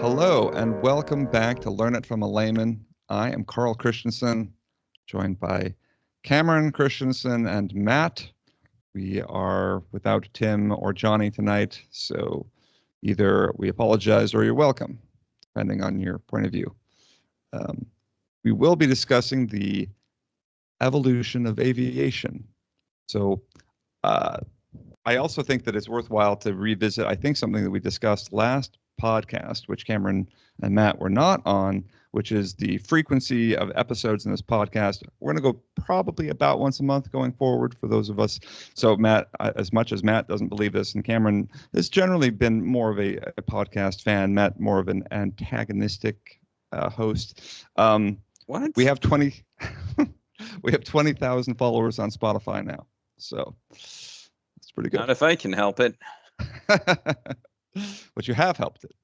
Hello, and welcome back to Learn It from a Layman. I am Carl Christensen, joined by Cameron Christensen and Matt. We are without Tim or Johnny tonight, so either we apologize or you're welcome, depending on your point of view. We will be discussing the evolution of aviation. So I also think that it's worthwhile to revisit, I think, something that we discussed last podcast, which Cameron and Matt were not on, which is the frequency of episodes in this podcast. We're going to go probably about once a month going forward for those of us. So Matt, as much as Matt doesn't believe this, and Cameron has generally been more of a podcast fan, Matt more of an antagonistic host. What? We have 20 we have 20,000 followers on Spotify now. So it's pretty good. Not if I can help it. But you have helped it.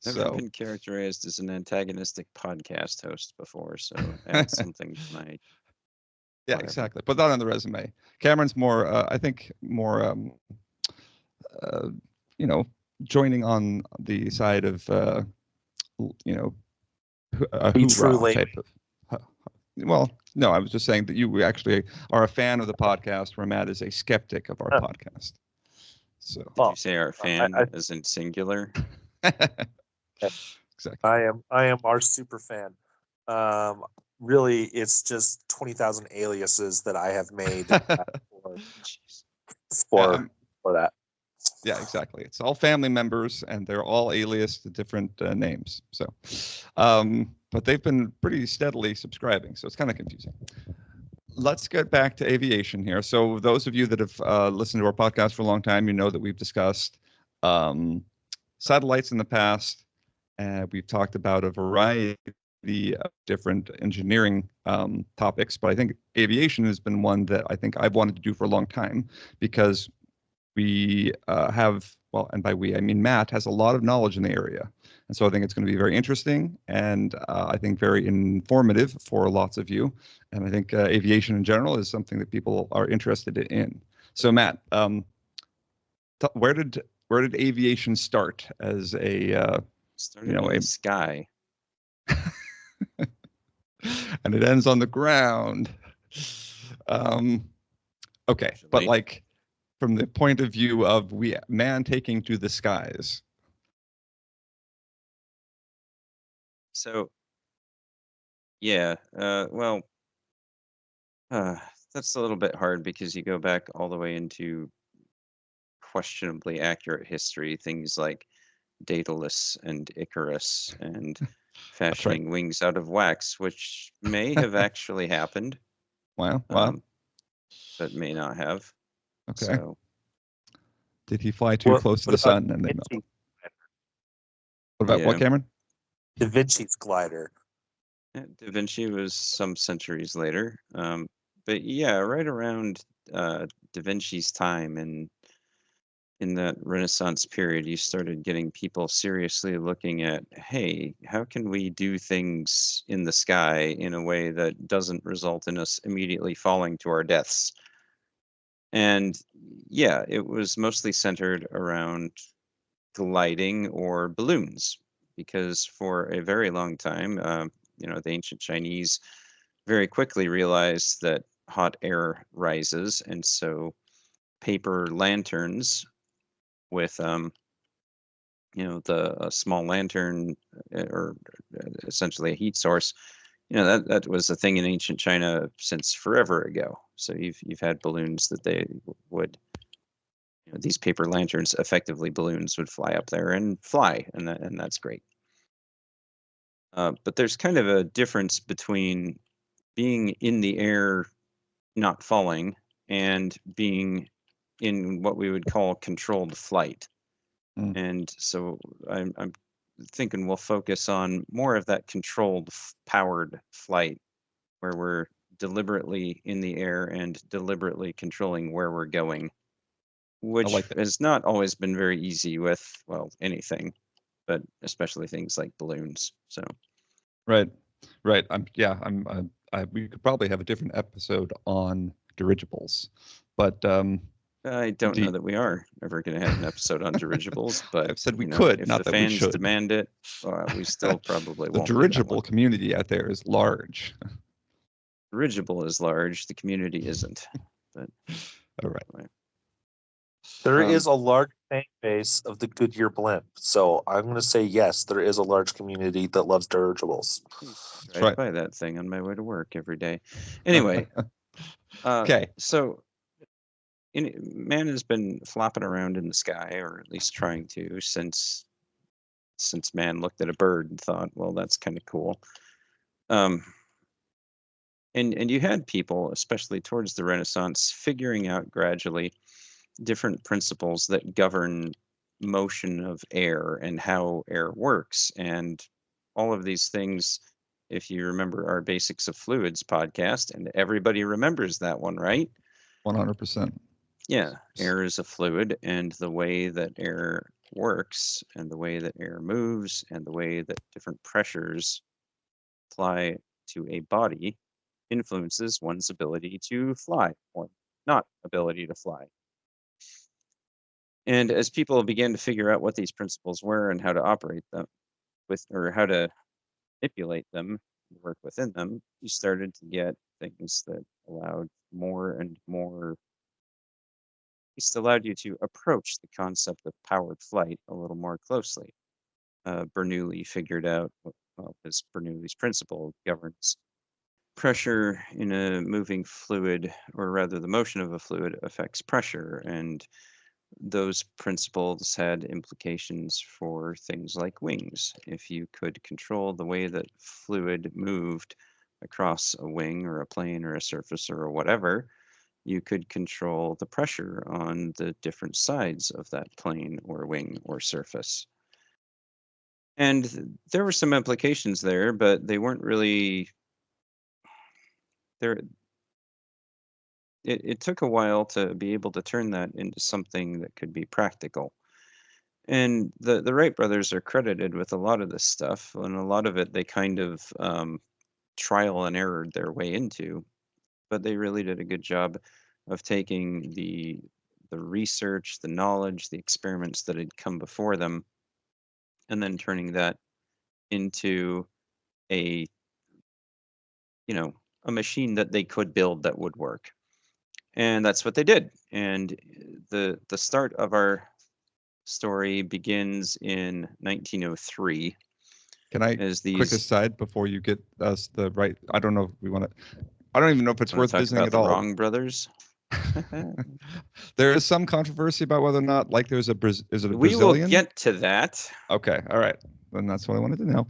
Never been characterized as an antagonistic podcast host before, so add something to my. Yeah, whatever. exactly. Put that on the resume. Cameron's more, I think, more, joining on the side of, a hoorah type of. Well, no, I was just saying that you actually are a fan of the podcast, where Matt is a skeptic of our podcast. So Did you say our fan as in singular? Exactly. I am our super fan. Really, it's just 20,000 aliases that I have made for that. Yeah, exactly. It's all family members, and they're all alias to different names. So, but they've been pretty steadily subscribing, so it's kind of confusing. Let's get back to aviation here. So those of you that have listened to our podcast for a long time, you know that we've discussed satellites in the past, and we've talked about a variety of different engineering topics, but I think aviation has been one that I think I've wanted to do for a long time, because we have, well, and by we, I mean Matt has a lot of knowledge in the area. And so I think it's going to be very interesting, and I think very informative for lots of you. And I think aviation in general is something that people are interested in. So Matt, where did aviation start as a Started in the sky, and it ends on the ground? Okay, Actually. but like from the point of view of man taking to the skies. So, yeah, that's a little bit hard, because you go back all the way into questionably accurate history, things like Daedalus and Icarus and fashioning wings out of wax, which may have actually happened. Wow. But may not have. Okay. So, did he fly too close to the sun and then melt? What about what, Cameron? Da Vinci's glider. Da Vinci was some centuries later. But yeah, right around Da Vinci's time, and in that Renaissance period, you started getting people seriously looking at, hey, how can we do things in the sky in a way that doesn't result in us immediately falling to our deaths? And yeah, it was mostly centered around gliding or balloons, because for a very long time, the ancient Chinese very quickly realized that hot air rises, and so paper lanterns with the small lantern, or essentially a heat source, that was a thing in ancient China since forever ago. So you've had balloons that they would, these paper lanterns, effectively balloons, would fly up there and fly, and that's great. But there's kind of a difference between being in the air, not falling, and being in what we would call controlled flight. And so I'm thinking we'll focus on more of that controlled, powered flight, where we're deliberately in the air and deliberately controlling where we're going, which has not always been very easy with, well, anything, but especially things like balloons. So, right. We could probably have a different episode on dirigibles, but I don't know Indeed. that we are ever going to have an episode on dirigibles, but I've said we you know, could, if not the that we fans should. demand it, we still probably The won't do that one. dirigible community out there is large. Dirigible is large, the community isn't. But All right. anyway. There is a large fan base of the Goodyear blimp, so I'm going to say yes. There is a large community that loves dirigibles. Drive right. by that thing on my way to work every day. Anyway, Okay. so man has been flopping around in the sky, or at least trying to, since man looked at a bird and thought, well, that's kind of cool. And you had people, especially towards the Renaissance, figuring out gradually different principles that govern motion of air and how air works. And all of these things, if you remember our Basics of Fluids podcast, and everybody remembers that one, right? 100%. Yeah, air is a fluid, and the way that air works and the way that air moves and the way that different pressures apply to a body influences one's ability to fly or not ability to fly. And as people began to figure out what these principles were and how to operate them or how to manipulate them, work within them, you started to get things that allowed more and more, just allowed you to approach the concept of powered flight a little more closely. Bernoulli figured out, this Bernoulli's principle governs pressure in a moving fluid, or rather the motion of a fluid affects pressure, and those principles had implications for things like wings. If you could control the way that fluid moved across a wing or a plane or a surface or whatever, you could control the pressure on the different sides of that plane or wing or surface. And there were some implications there, but they weren't really there. It took a while to be able to turn that into something that could be practical. And the Wright brothers are credited with a lot of this stuff, and a lot of it they kind of trial and errored their way into. But they really did a good job of taking the research, the knowledge, the experiments that had come before them, and then turning that into a a machine that they could build that would work. And that's what they did. And the start of our story begins in 1903. Can I As quick these aside before you get us the right? I don't know if we want to. I don't even know if it's wanna worth talk visiting about at the all. Wrong brothers. There is some controversy about whether or not, like, is it a We will Brazilian? get to that. Okay, all right. Then that's what I wanted to know.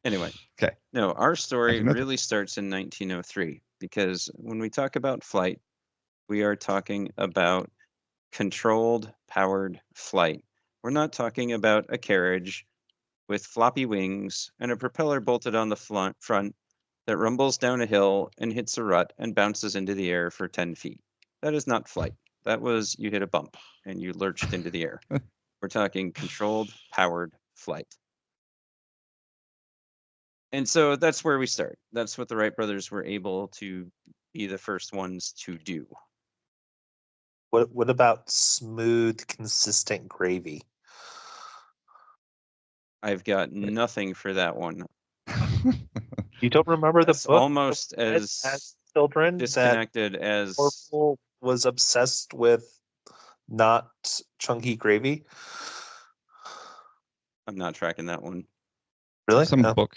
Anyway, Okay. no, our story nothing. really starts in 1903, because when we talk about flight, we are talking about controlled, powered flight. We're not talking about a carriage with floppy wings and a propeller bolted on the front that rumbles down a hill and hits a rut and bounces into the air for 10 feet. That is not flight. That was you hit a bump and you lurched into the air. We're talking controlled, powered flight. And so that's where we start. That's what the Wright brothers were able to be the first ones to do. What about smooth, consistent gravy? I've got nothing for that one. You don't remember That's the book? almost As children, disconnected as Orville was obsessed with not chunky gravy. I'm not tracking that one. Really? Some No. book.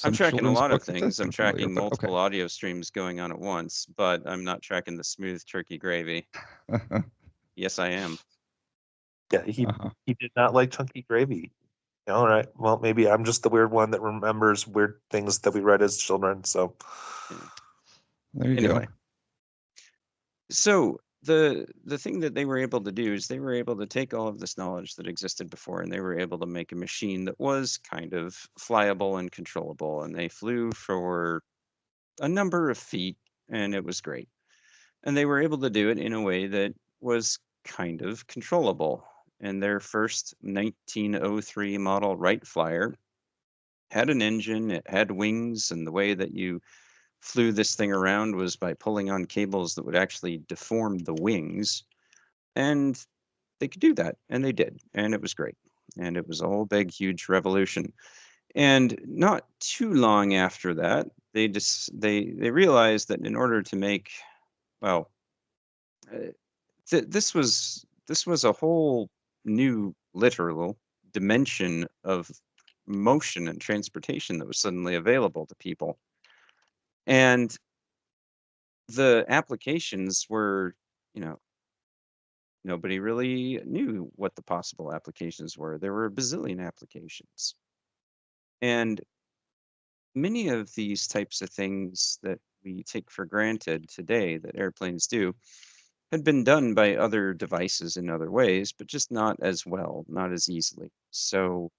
I'm tracking a children's lot of book that things. I'm I'm familiar tracking with, but multiple audio streams going on at once, but I'm not tracking the smooth turkey gravy. okay. Yes, I am. Yeah, he did not like chunky gravy. All right. Well, maybe I'm just the weird one that remembers weird things that we read as children. So There you Anyway. go. So the thing that they were able to do is they were able to take all of this knowledge that existed before, and they were able to make a machine that was kind of flyable and controllable, and they flew for a number of feet, and it was great. And they were able to do it in a way that was kind of controllable. And their first 1903 model Wright Flyer had an engine, it had wings, and the way that you flew this thing around was by pulling on cables that would actually deform the wings. And they could do that, and they did, and it was great. And it was a whole big, huge revolution. And not too long after that, they realized that in order to make, well, this was a whole new literal dimension of motion and transportation that was suddenly available to people. And the applications were, nobody really knew what the possible applications were. There were a bazillion applications. And many of these types of things that we take for granted today that airplanes do had been done by other devices in other ways, but just not as well, not as easily. So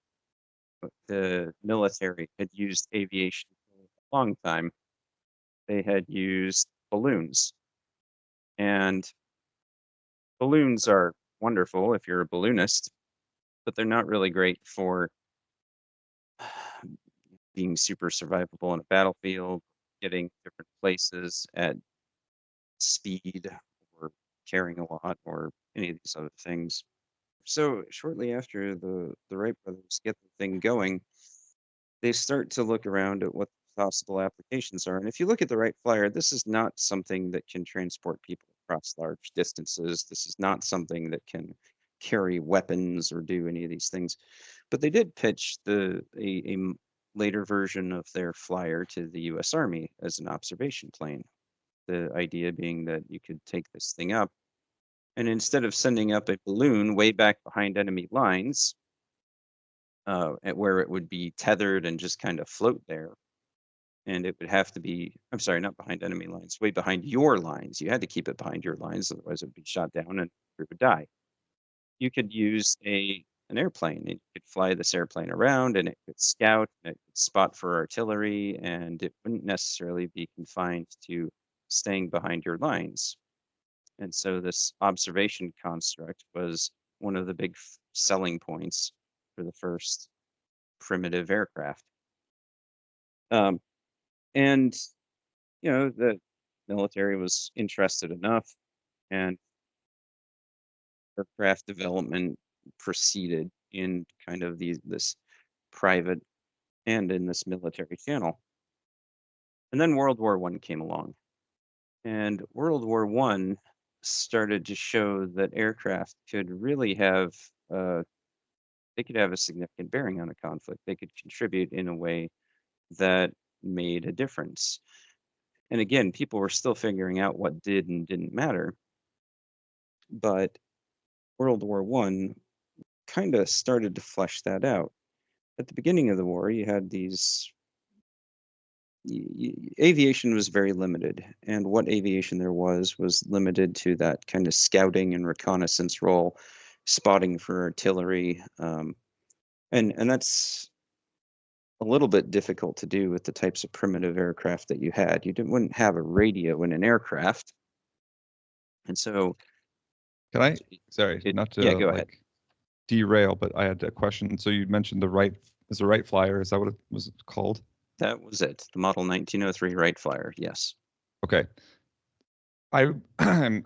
the military had used aviation for a long time. They had used balloons. And balloons are wonderful if you're a balloonist, but they're not really great for being super survivable in a battlefield, getting different places at speed, or carrying a lot, or any of these other things. So shortly after the Wright brothers get the thing going, they start to look around at what possible applications are. And if you look at the Wright Flyer, this is not something that can transport people across large distances. This is not something that can carry weapons or do any of these things. But they did pitch a later version of their Flyer to the U.S. Army as an observation plane. The idea being that you could take this thing up, and instead of sending up a balloon way back behind enemy lines, at where it would be tethered and just kind of float there, and it would have to be, I'm sorry, not behind enemy lines, way behind your lines. You had to keep it behind your lines, otherwise it would be shot down and it would die. You could use an airplane, and you could fly this airplane around, and it could scout, and it could spot for artillery, and it wouldn't necessarily be confined to staying behind your lines. And so this observation construct was one of the big selling points for the first primitive aircraft. And, the military was interested enough, and aircraft development proceeded in kind of this private and in this military channel. And then World War I came along. And World War I started to show that aircraft could really have they could have a significant bearing on a conflict. They could contribute in a way that made a difference. And again, people were still figuring out what did and didn't matter. But World War I kind of started to flesh that out. At the beginning of the war, you had these. Aviation was very limited, and what aviation there was limited to that kind of scouting and reconnaissance role, spotting for artillery, and that's a little bit difficult to do with the types of primitive aircraft that you had. You wouldn't have a radio in an aircraft, and so. Can I? Sorry, not to go ahead. Derail, but I had a question. So you mentioned the Wright Flyer. Is that what it was called? That was it. The model 1903 Wright Flyer. Yes. Okay. I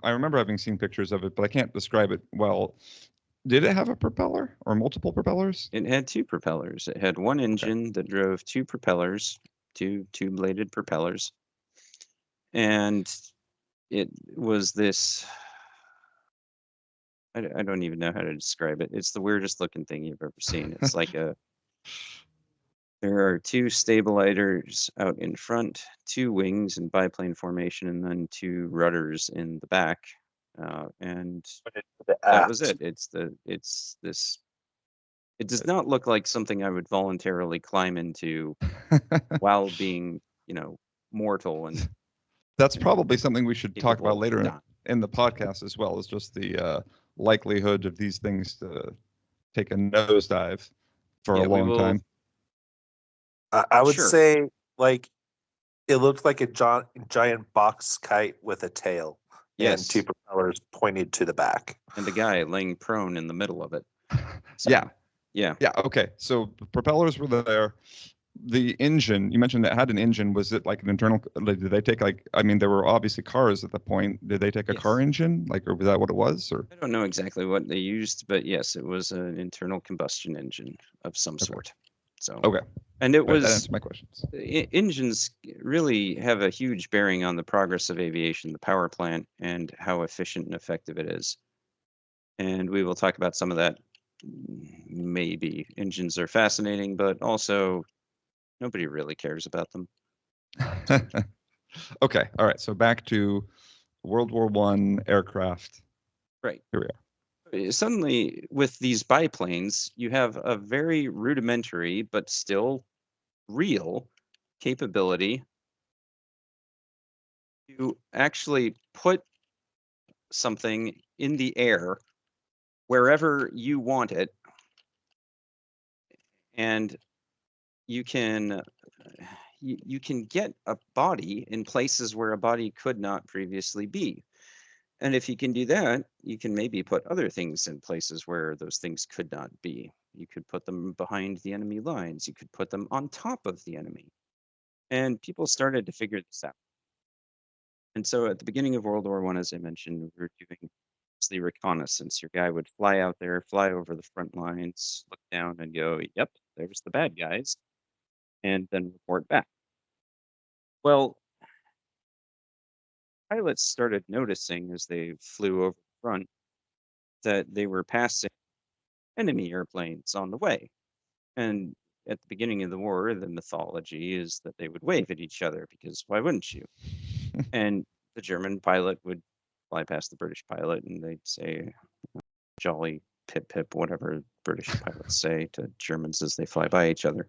remember having seen pictures of it, but I can't describe it well. Did it have a propeller or multiple propellers? It had two propellers. It had one engine that drove two propellers, two bladed propellers. And it was this, I don't even know how to describe it. It's the weirdest looking thing you've ever seen. It's like there are two stabilizers out in front, two wings in biplane formation, and then two rudders in the back. And that was it. It's this. It does not look like something I would voluntarily climb into while being, mortal. And that's probably something we should talk about later in the podcast as well, is just the likelihood of these things to take a nosedive for a long time. I would say, it looked like a giant box kite with a tail. Yes. And two propellers pointed to the back. And a guy laying prone in the middle of it. So, yeah. Okay. So the propellers were there. the engine, you mentioned that had an engine. Was it like an internal, did they take like, I mean, there were obviously cars at the point. Did they take a car Yes. engine? Like, or was that what it was? Or I don't know exactly what they used, but yes, it was an internal combustion engine of some Okay. sort. So, okay, and it all right, that was answers my questions. engines really have a huge bearing on the progress of aviation, the power plant, and how efficient and effective it is. And we will talk about some of that. Maybe engines are fascinating, but also nobody really cares about them. Okay, all right. So back to World War I aircraft. Right. Here we are. Suddenly, with these biplanes, you have a very rudimentary but still real capability to actually put something in the air wherever you want it, and you can you can get a body in places where a body could not previously be. And if you can do that, you can maybe put other things in places where those things could not be. You could put them behind the enemy lines. You could put them on top of the enemy. And people started to figure this out. And so at the beginning of World War I, as I mentioned, we were doing mostly reconnaissance. Your guy would fly out there, fly over the front lines, look down and go, yep, there's the bad guys, and then report back. Well, pilots started noticing as they flew over the front that they were passing enemy airplanes on the way. And at the beginning of the war, the mythology is that they would wave at each other because why wouldn't you? And the German pilot would fly past the British pilot and they'd say, jolly pip pip, whatever British pilots say to Germans as they fly by each other.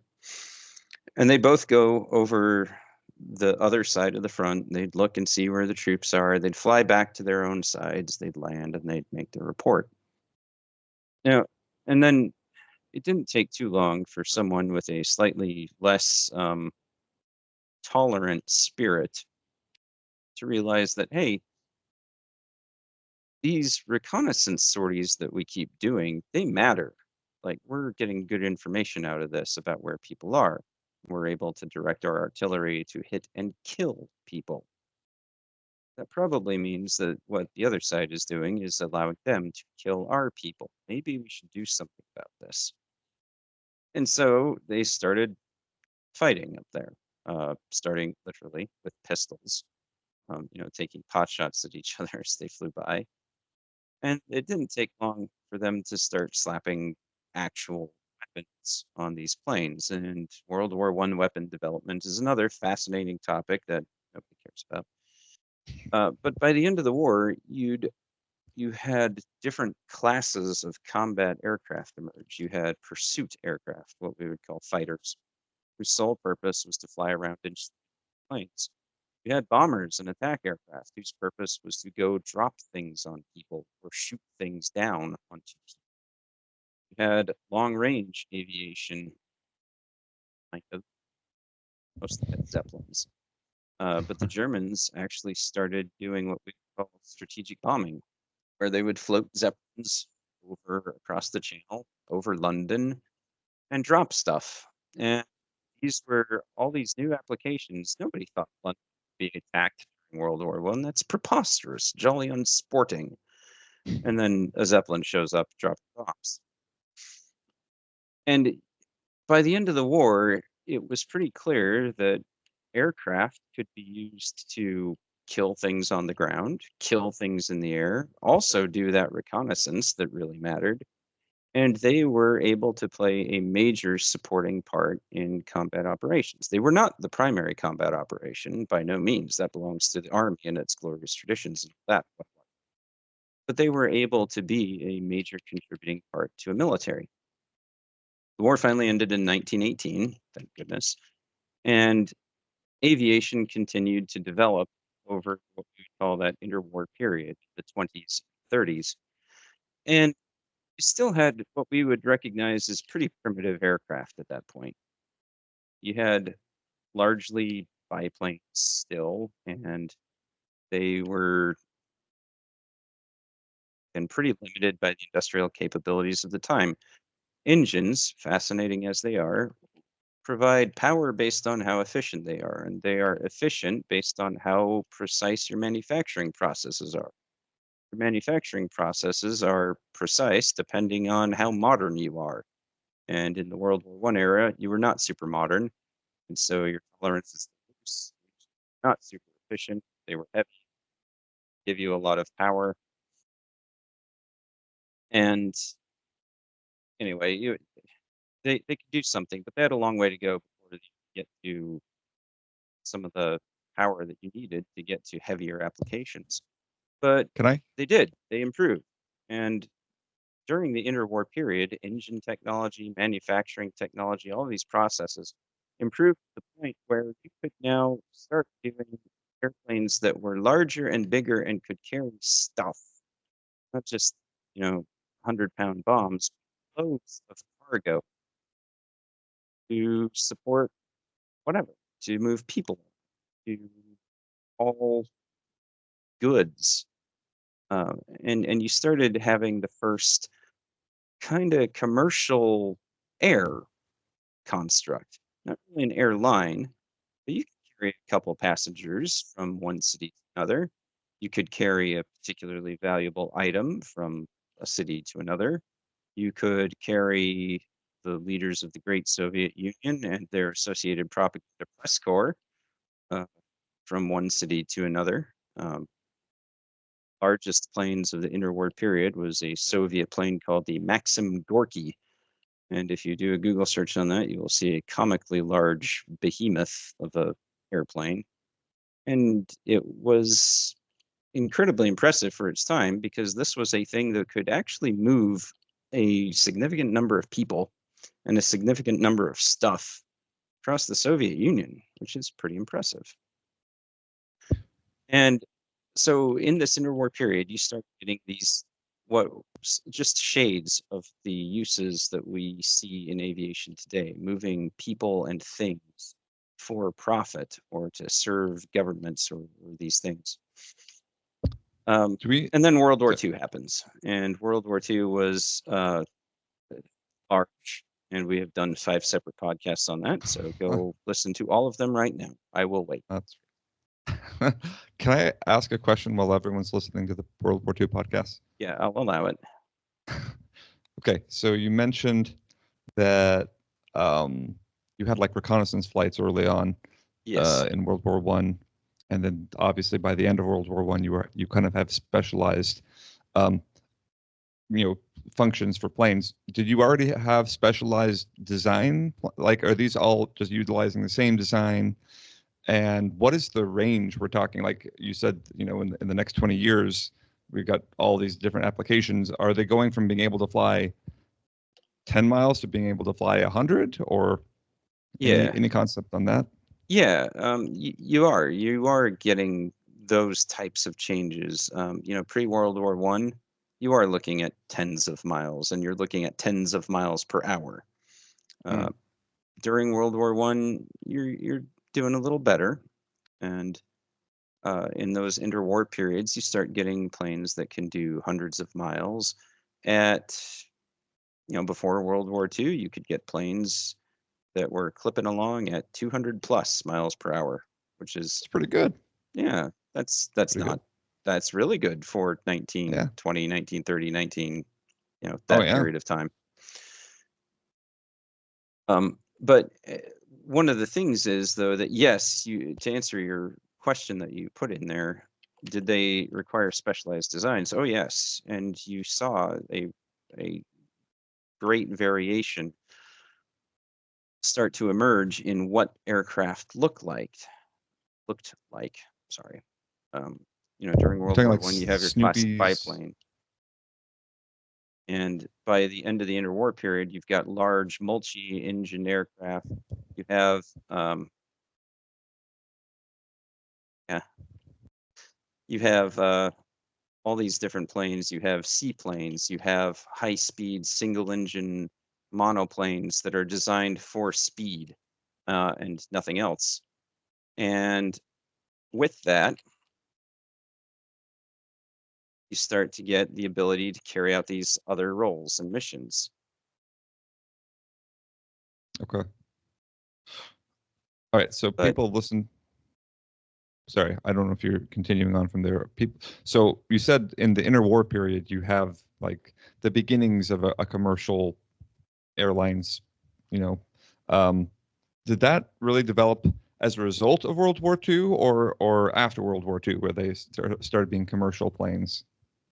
And they both go over the other side of the front. They'd look and see where the troops are. They'd fly back to their own sides. They'd land and they'd make their report. Now, and then it didn't take too long for someone with a slightly less tolerant spirit to realize that, hey, these reconnaissance sorties that we keep doing, they matter. Like, we're getting good information out of this about where people are. We're able to direct our artillery to hit and kill people. That probably means that what the other side is doing is allowing them to kill our people. Maybe we should do something about this. And so they started fighting up there, starting literally with pistols, taking pot shots at each other as they flew by. And it didn't take long for them to start slapping actual weapons on these planes. And World War I weapon development is another fascinating topic that nobody cares about. But by the end of the war, you had different classes of combat aircraft emerge. You had pursuit aircraft, what we would call fighters, whose sole purpose was to fly around in planes. You had bombers and attack aircraft whose purpose was to go drop things on people or shoot things down onto people. You had long range aviation, kind of, mostly had zeppelins. But the Germans actually started doing what we call strategic bombing, where they would float zeppelins over across the channel, over London, and drop stuff. And these were all these new applications. Nobody thought London would be attacked during World War I. That's preposterous, jolly unsporting. And then a Zeppelin shows up, dropping bombs. And by the end of the war, it was pretty clear that aircraft could be used to kill things on the ground, kill things in the air, also do that reconnaissance that really mattered. And they were able to play a major supporting part in combat operations. They were not the primary combat operation, by no means. That belongs to the Army and its glorious traditions and all that. But they were able to be a major contributing part to a military. The war finally ended in 1918, thank goodness, and aviation continued to develop over what we would call that interwar period, the 20s, 30s. And we still had what we would recognize as pretty primitive aircraft at that point. You had largely biplanes still, and they were and pretty limited by the industrial capabilities of the time. Engines, fascinating as they are, provide power based on how efficient they are, and they are efficient based on how precise your manufacturing processes are. Your manufacturing processes are precise depending on how modern you are. And in the World War I era, you were not super modern, and so your tolerances not super efficient. They were heavy, give you a lot of power. And anyway, they could do something, but they had a long way to go before they get to some of the power that you needed to get to heavier applications. But Can I? they did. They improved. And during the interwar period, engine technology, manufacturing technology, all these processes improved to the point where you could now start doing airplanes that were larger and bigger and could carry stuff, not just, 100-pound bombs, loads of cargo to support whatever, to move people, to haul goods. And you started having the first kind of commercial air construct, not really an airline, but you could carry a couple passengers from one city to another. You could carry a particularly valuable item from a city to another. You could carry the leaders of the great Soviet Union and their associated propaganda press corps uh, from one city to another. Largest planes of the interwar period was a Soviet plane called the Maxim Gorky. And if you do a Google search on that, you will see a comically large behemoth of a airplane. And it was incredibly impressive for its time because this was a thing that could actually move a significant number of people and a significant number of stuff across the Soviet Union, which is pretty impressive. And so in this interwar period, you start getting these just shades of the uses that we see in aviation today, moving people and things for profit or to serve governments or these things. And then World War II happens, and World War II was large, and we have done 5 separate podcasts on that. So go listen to all of them right now. I will wait. Can I ask a question while everyone's listening to the World War II podcast? Yeah, I'll allow it. Okay, so you mentioned that you had like reconnaissance flights early on in World War I, and then obviously by the end of World War I, you kind of have specialized, functions for planes. Did you already have specialized design? Like, are these all just utilizing the same design? And what is the range we're talking? Like you said, in the next 20 years, we've got all these different applications. Are they going from being able to fly 10 miles to being able to fly 100, or any concept on that? Yeah, you are getting those types of changes. Pre-World War I, you are looking at tens of miles, and you're looking at tens of miles per hour. During World War I, you're doing a little better, and in those interwar periods, you start getting planes that can do hundreds of miles. Before World War II, you could get planes that were clipping along at 200 plus miles per hour, which is pretty good. Yeah, that's really good for 1920, 1930, period of time. But one of the things is, though, that yes, to answer your question that you put in there, did they require specialized designs? Oh, yes. And you saw a great variation start to emerge in what aircraft looked like. Sorry. During World War I, you have your classic biplane. And by the end of the interwar period, you've got large multi-engine aircraft. You have all these different planes. You have seaplanes. You have high-speed single-engine monoplanes that are designed for speed and nothing else. And with that, you start to get the ability to carry out these other roles and missions. Okay. All right, so But- people listen. Sorry, I don't know if you're continuing on from there. So you said in the interwar period, you have like the beginnings of a commercial airlines. Did that really develop as a result of World War II or after World War II, where they started being commercial planes?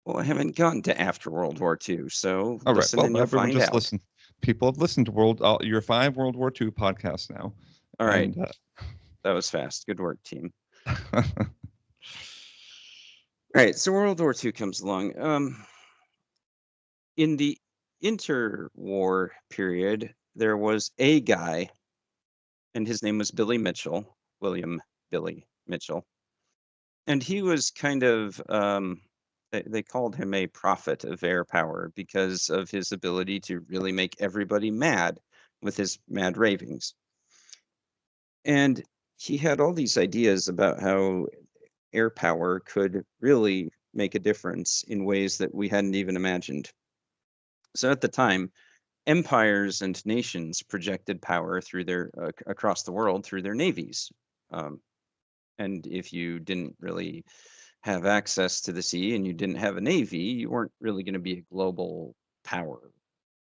Well, I haven't gotten to after World War II, so All right. listen Well, and you'll everyone find just out. listen. People have listened to your 5 World War II podcasts now. All right. And, that was fast. Good work, team. All right. So World War II comes along. In the interwar period, there was a guy, and his name was Billy Mitchell, William Billy Mitchell. And he was kind of, they called him a prophet of air power because of his ability to really make everybody mad with his mad ravings. And he had all these ideas about how air power could really make a difference in ways that we hadn't even imagined. So at the time, empires and nations projected power through their across the world through their navies. And if you didn't really have access to the sea and you didn't have a navy, you weren't really going to be a global power,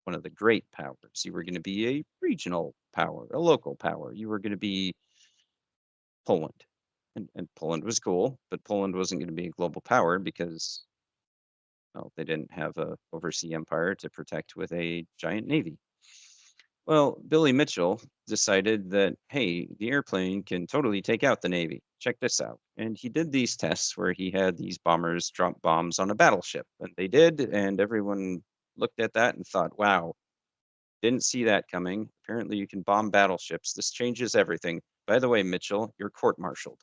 one of the great powers. You were going to be a regional power, a local power. You were going to be Poland. And Poland was cool, but Poland wasn't going to be a global power because, well, they didn't have a overseas empire to protect with a giant navy. Well, Billy Mitchell decided that, hey, the airplane can totally take out the Navy. Check this out. And he did these tests where he had these bombers drop bombs on a battleship. And they did. And everyone looked at that and thought, wow, didn't see that coming. Apparently, you can bomb battleships. This changes everything. By the way, Mitchell, you're court-martialed.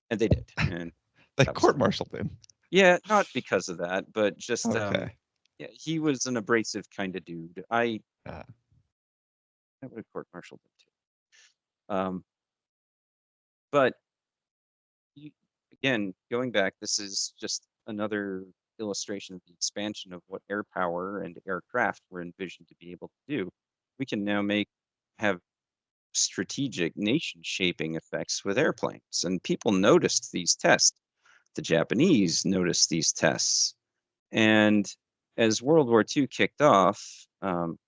And they did. And they court-martialed him. Yeah, not because of that, but just okay. Yeah, he was an abrasive kind of dude. I would have court-martialed him too. But again, going back, this is just another illustration of the expansion of what air power and aircraft were envisioned to be able to do. We can now have strategic nation-shaping effects with airplanes, and people noticed these tests. The Japanese noticed these tests, and as World War II kicked off, I'm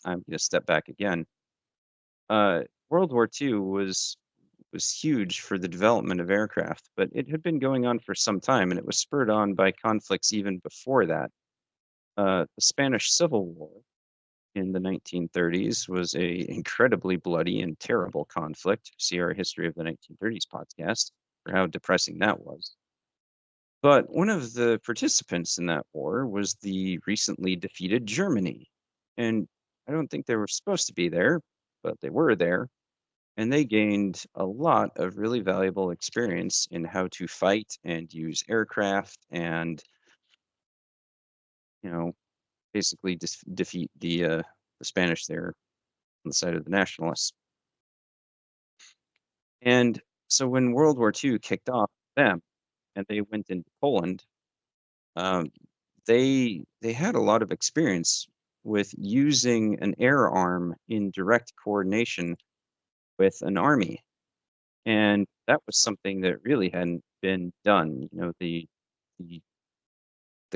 going to step back again. World War II was huge for the development of aircraft, but it had been going on for some time, and it was spurred on by conflicts even before that. The Spanish Civil War in the 1930s was a incredibly bloody and terrible conflict. See our History of the 1930s podcast for how depressing that was. But one of the participants in that war was the recently defeated Germany. And I don't think they were supposed to be there, but they were there. And they gained a lot of really valuable experience in how to fight and use aircraft and, basically defeat the Spanish there on the side of the nationalists. And so when World War II kicked off them and they went into Poland, they had a lot of experience with using an air arm in direct coordination with an army. And that was something that really hadn't been done, the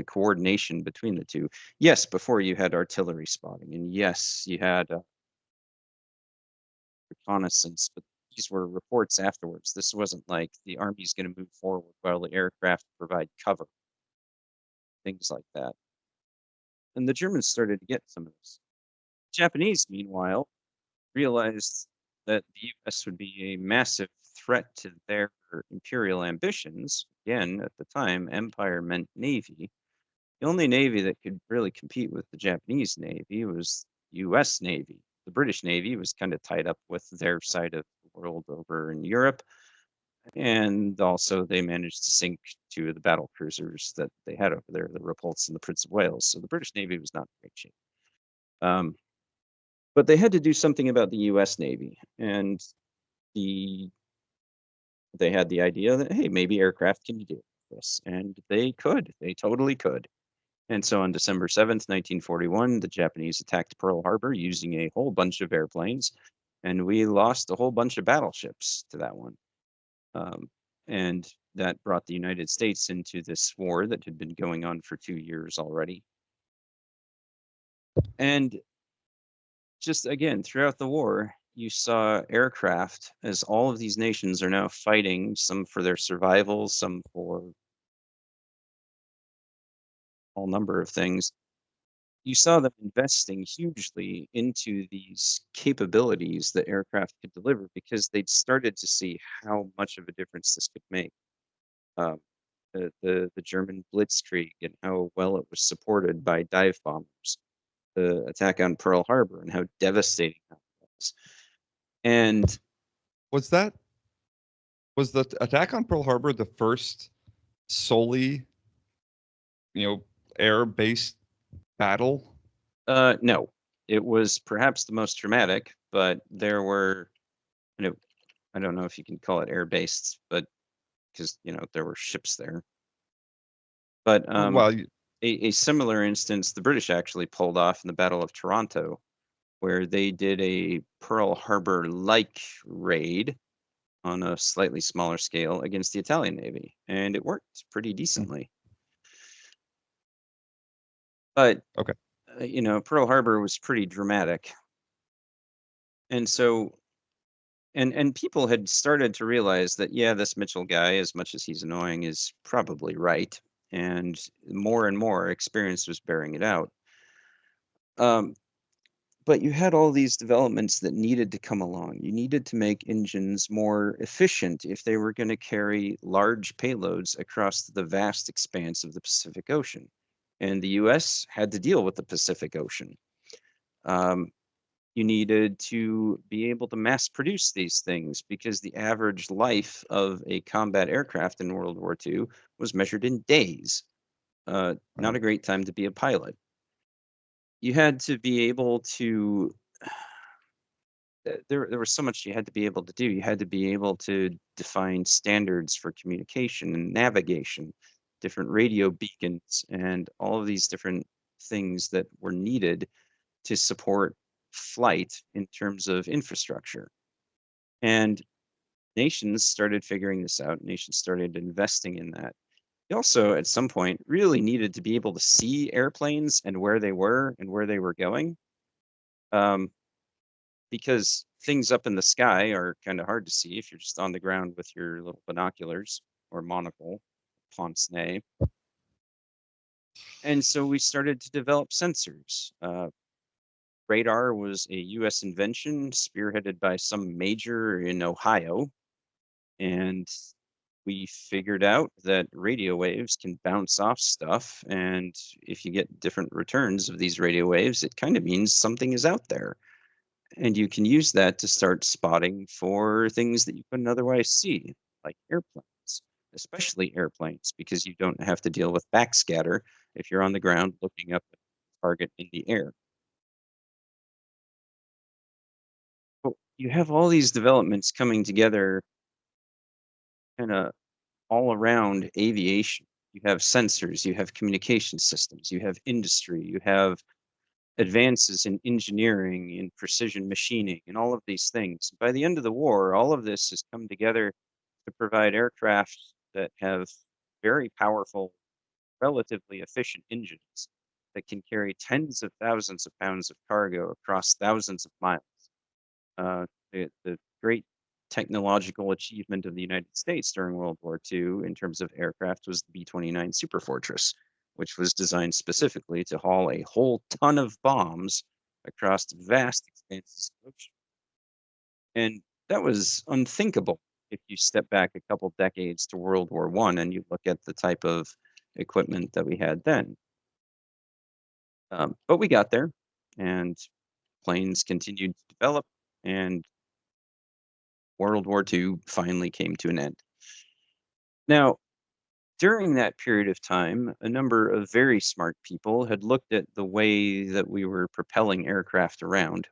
coordination between the two. Yes, before you had artillery spotting, and yes, you had reconnaissance, but these were reports afterwards. This wasn't like the army's going to move forward while the aircraft provide cover, things like that. And the Germans started to get some of this. Japanese, meanwhile, realized that the US would be a massive threat to their imperial ambitions. Again, at the time, empire meant navy. The only navy that could really compete with the Japanese Navy was the US Navy. The British Navy was kind of tied up with their side of the world over in Europe. And also, they managed to sink 2 of the battle cruisers that they had over there, the Repulse and the Prince of Wales. So the British Navy was not in great shape. But they had to do something about the US Navy. And they had the idea that, hey, maybe aircraft can do this. And they could. They totally could. And so on December 7th, 1941, the Japanese attacked Pearl Harbor using a whole bunch of airplanes. and we lost a whole bunch of battleships to that one. And that brought the United States into this war that had been going on for 2 years already. And just again, throughout the war, you saw aircraft as all of these nations are now fighting, some for their survival, some for all number of things. You saw them investing hugely into these capabilities that aircraft could deliver because they'd started to see how much of a difference this could make. Um, the German Blitzkrieg and how well it was supported by dive bombers, the attack on Pearl Harbor and how devastating that was. And was the attack on Pearl Harbor the first solely, air-based battle? No, it was perhaps the most dramatic, but there were, I don't know if you can call it air-based, but because there were ships there. But Well, a similar instance, the British actually pulled off in the Battle of Toronto, where they did a Pearl Harbor-like raid on a slightly smaller scale against the Italian Navy, and it worked pretty decently. But okay. Pearl Harbor was pretty dramatic, and so and people had started to realize that this Mitchell guy, as much as he's annoying, is probably right, and more experience was bearing it out. But you had all these developments that needed to come along. You needed to make engines more efficient if they were going to carry large payloads across the vast expanse of the Pacific Ocean. And the US had to deal with the Pacific Ocean. You needed to be able to mass produce these things because the average life of a combat aircraft in World War II was measured in days. Not a great time to be a pilot. You had to be able to there was so much you had to be able to do. You had to be able to define standards for communication and navigation, different radio beacons, and all of these different things that were needed to support flight in terms of infrastructure. And nations started figuring this out. Nations started investing in that. They also, at some point, really needed to be able to see airplanes and where they were going. Because things up in the sky are kind of hard to see if you're just on the ground with your little binoculars or monocle, pince-nez. And so we started to develop sensors. Radar was a U.S. invention spearheaded by some major in Ohio. And we figured out that radio waves can bounce off stuff. And if you get different returns of these radio waves, it kind of means something is out there. And you can use that to start spotting for things that you couldn't otherwise see, like airplanes, especially airplanes, because you don't have to deal with backscatter if you're on the ground looking up at a target in the air. Well, you have all these developments coming together kind of all around aviation. You have sensors, you have communication systems, you have industry, you have advances in engineering, in precision machining, and all of these things. By the end of the war, all of this has come together to provide aircraft that have very powerful, relatively efficient engines that can carry tens of thousands of pounds of cargo across thousands of miles. The great technological achievement of the United States during World War II in terms of aircraft was the B-29 Superfortress, which was designed specifically to haul a whole ton of bombs across vast expanses of ocean. And that was unthinkable if you step back a couple decades to World War I and you look at the type of equipment that we had then. But we got there, and planes continued to develop, and World War II finally came to an end. Now, during that period of time, a number of very smart people had looked at the way that we were propelling aircraft around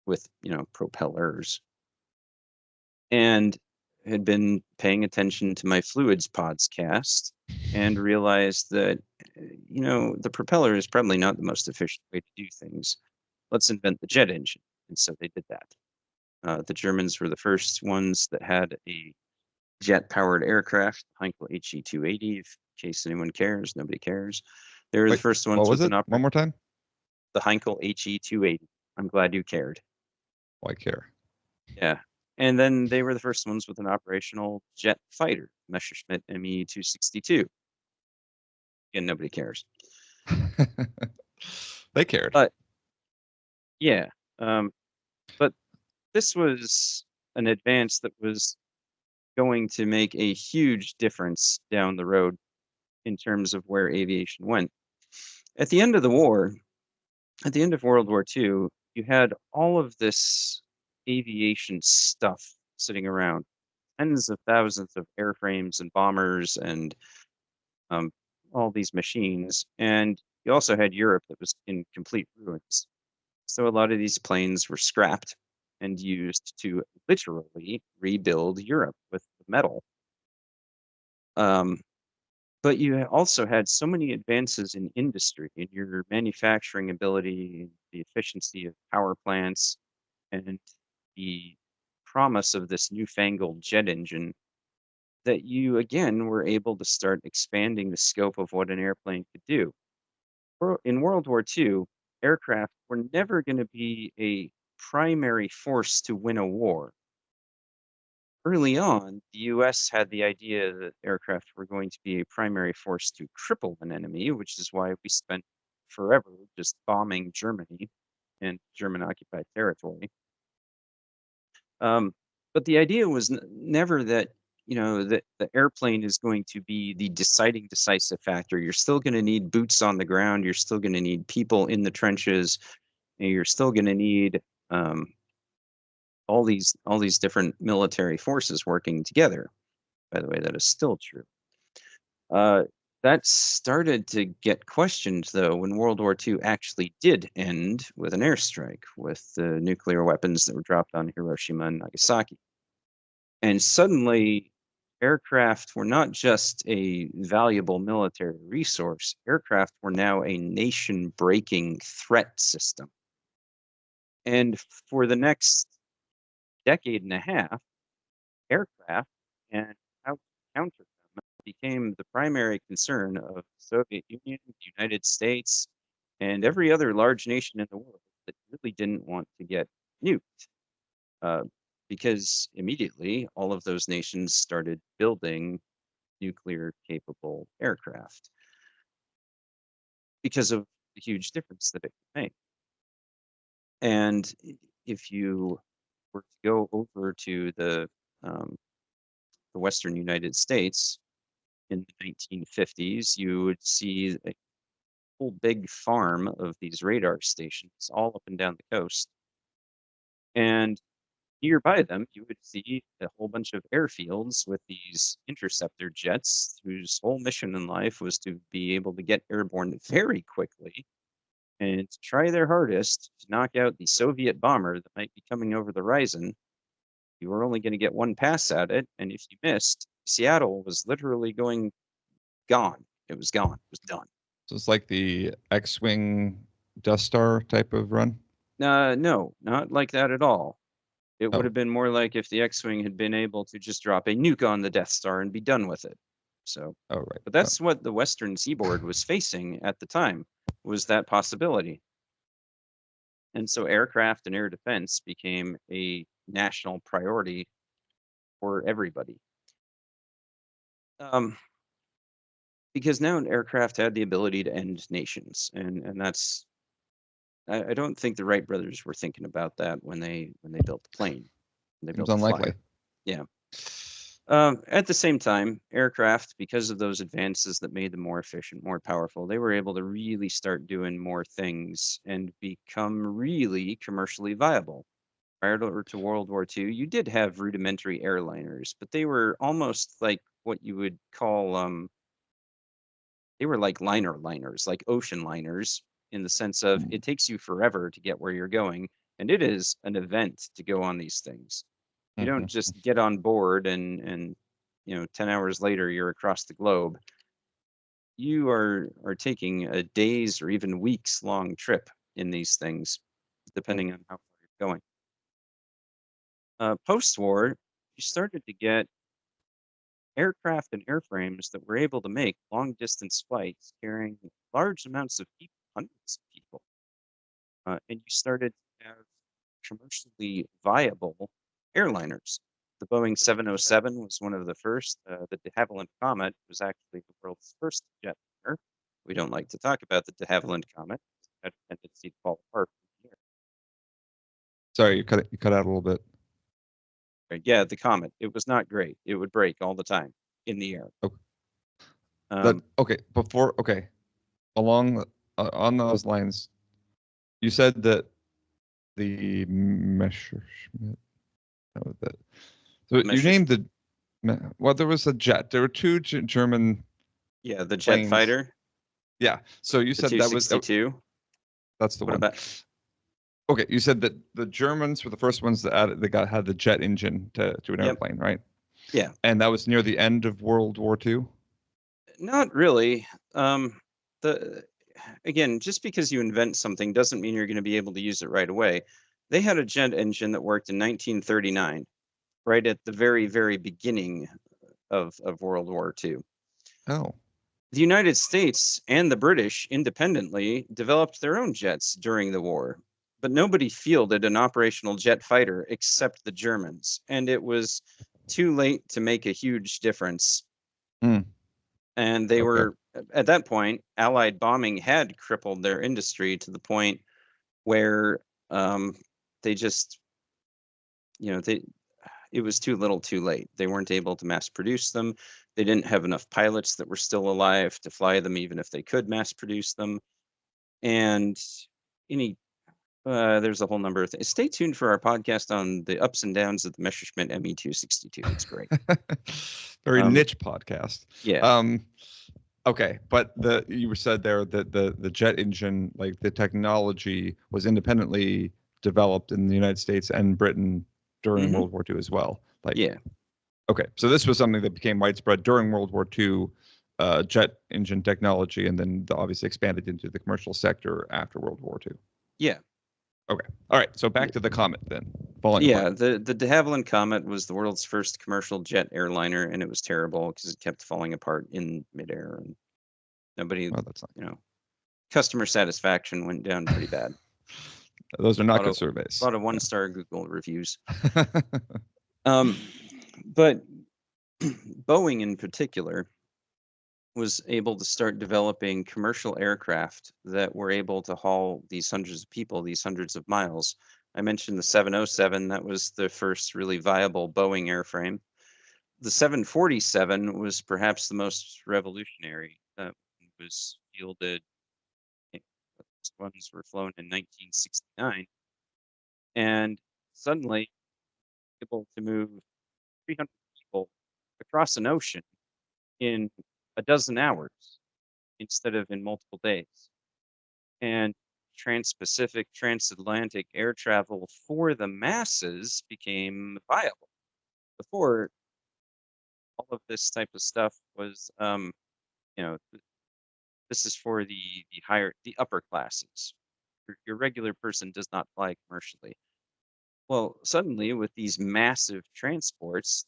with, propellers, and had been paying attention to my fluids podcast and realized that, the propeller is probably not the most efficient way to do things. Let's invent the jet engine. And so they did that. The Germans were the first ones that had a jet-powered aircraft, Heinkel HE-280. In case anyone cares, nobody cares. They were the Wait, first what ones was with it? an One more time? the Heinkel HE-280. I'm glad you cared. Why care? Yeah. And then they were the first ones with an operational jet fighter, Messerschmitt Me-262. Again, nobody cares. They cared. But yeah, but this was an advance that was going to make a huge difference down the road in terms of where aviation went. At the end of the war, at the end of World War II, you had all of this aviation stuff sitting around, tens of thousands of airframes and bombers and all these machines. And you also had Europe that was in complete ruins. So a lot of these planes were scrapped and used to literally rebuild Europe with metal. But you also had so many advances in industry, in your manufacturing ability, the efficiency of power plants, and the promise of this newfangled jet engine that you again were able to start expanding the scope of what an airplane could do. In World War II, aircraft were never going to be a primary force to win a war. Early on, the US had the idea that aircraft were going to be a primary force to cripple an enemy, which is why we spent forever just bombing Germany and German occupied territory. But the idea was never that, that the airplane is going to be the deciding decisive factor. You're still going to need boots on the ground. You're still going to need people in the trenches. And you're still going to need all these different military forces working together. By the way, that is still true. That started to get questioned, though, when World War II actually did end with an airstrike, with the nuclear weapons that were dropped on Hiroshima and Nagasaki. And suddenly, aircraft were not just a valuable military resource, aircraft were now a nation breaking threat system. And for the next decade and a half, aircraft and how to counter them became the primary concern of the Soviet Union, the United States, and every other large nation in the world that really didn't want to get nuked. Because immediately all of those nations started building nuclear capable aircraft because of the huge difference that it could make. And if you were to go over to the Western United States in the 1950s, you would see a whole big farm of these radar stations all up and down the coast. And nearby them, you would see a whole bunch of airfields with these interceptor jets whose whole mission in life was to be able to get airborne very quickly and to try their hardest to knock out the Soviet bomber that might be coming over the horizon. You were only going to get one pass at it, and if you missed, Seattle was literally going gone. It was gone. It was done. So it's like the X-Wing Death Star type of run? No, not like that at all. It would Oh. have been more like if the X-Wing had been able to just drop a nuke on the Death Star and be done with it. So, Oh, right. but that's what the Western seaboard was facing at the time, was that possibility. And so aircraft and air defense became a national priority for everybody. Because now an aircraft had the ability to end nations, and that's I don't think the Wright brothers were thinking about that when they built the plane. They Seems built the unlikely. Flyer. Yeah. At the same time, aircraft, because of those advances that made them more efficient, more powerful, they were able to really start doing more things and become really commercially viable. Prior to World War II, you did have rudimentary airliners, but they were almost like what you would call they were like liners, like ocean liners, in the sense of it takes you forever to get where you're going, and it is an event to go on these things. You don't just get on board and 10 hours later you're across the globe. You are taking a days or even weeks long trip in these things, depending on how far you're going. Post-war, you started to get aircraft and airframes that were able to make long-distance flights carrying large amounts of people, hundreds of people. And you started to have commercially viable airliners. The Boeing 707 was one of the first. The de Havilland Comet was actually the world's first jetliner. We don't like to talk about the de Havilland Comet. It had a tendency to fall apart in the air. Sorry, you cut out a little bit. Right, yeah, the Comet. It was not great. It would break all the time in the air. Okay. Okay. Along on those lines, you said that the Messerschmitt. So you named the. Well, there was a jet. There were two German. Yeah, the jet planes. fighter. Yeah. So you said that was. That's the one. Okay, you said that the Germans were the first ones that had the jet engine to an airplane, right? Yeah. And that was near the end of World War II? Not really. Again, just because you invent something doesn't mean you're going to be able to use it right away. They had a jet engine that worked in 1939, right at the very, very beginning of World War II. Oh. The United States and the British independently developed their own jets during the war, but nobody fielded an operational jet fighter except the Germans, and it was too late to make a huge difference. And they were, at that point, Allied bombing had crippled their industry to the point where they just, it was too little too late. They weren't able to mass produce them. They didn't have enough pilots that were still alive to fly them, even if they could mass produce them. And there's a whole number of things. Stay tuned for our podcast on the ups and downs of the Messerschmitt Me-262. It's great. Very niche podcast. Yeah. Okay, but you said there that the jet engine, like the technology, was independently developed in the United States and Britain during World War II as well. Yeah. Okay, so this was something that became widespread during World War II, jet engine technology, and then obviously expanded into the commercial sector after World War II. Yeah. Okay. All right. So back to the Comet then. Yeah, the de Havilland Comet was the world's first commercial jet airliner, and it was terrible because it kept falling apart in midair, and nobody, customer satisfaction went down pretty bad. Those are not good surveys. A lot of one-star Google reviews. But Boeing in particular was able to start developing commercial aircraft that were able to haul these hundreds of people, these hundreds of miles. I mentioned the 707. That was the first really viable Boeing airframe. The 747 was perhaps the most revolutionary. That was fielded. Those ones were flown in 1969, and suddenly able to move 300 people across an ocean in a dozen hours instead of in multiple days. And trans-Pacific, transatlantic air travel for the masses became viable. Before, all of this type of stuff was, this is for the upper classes. Your regular person does not fly commercially. Well, suddenly with these massive transports,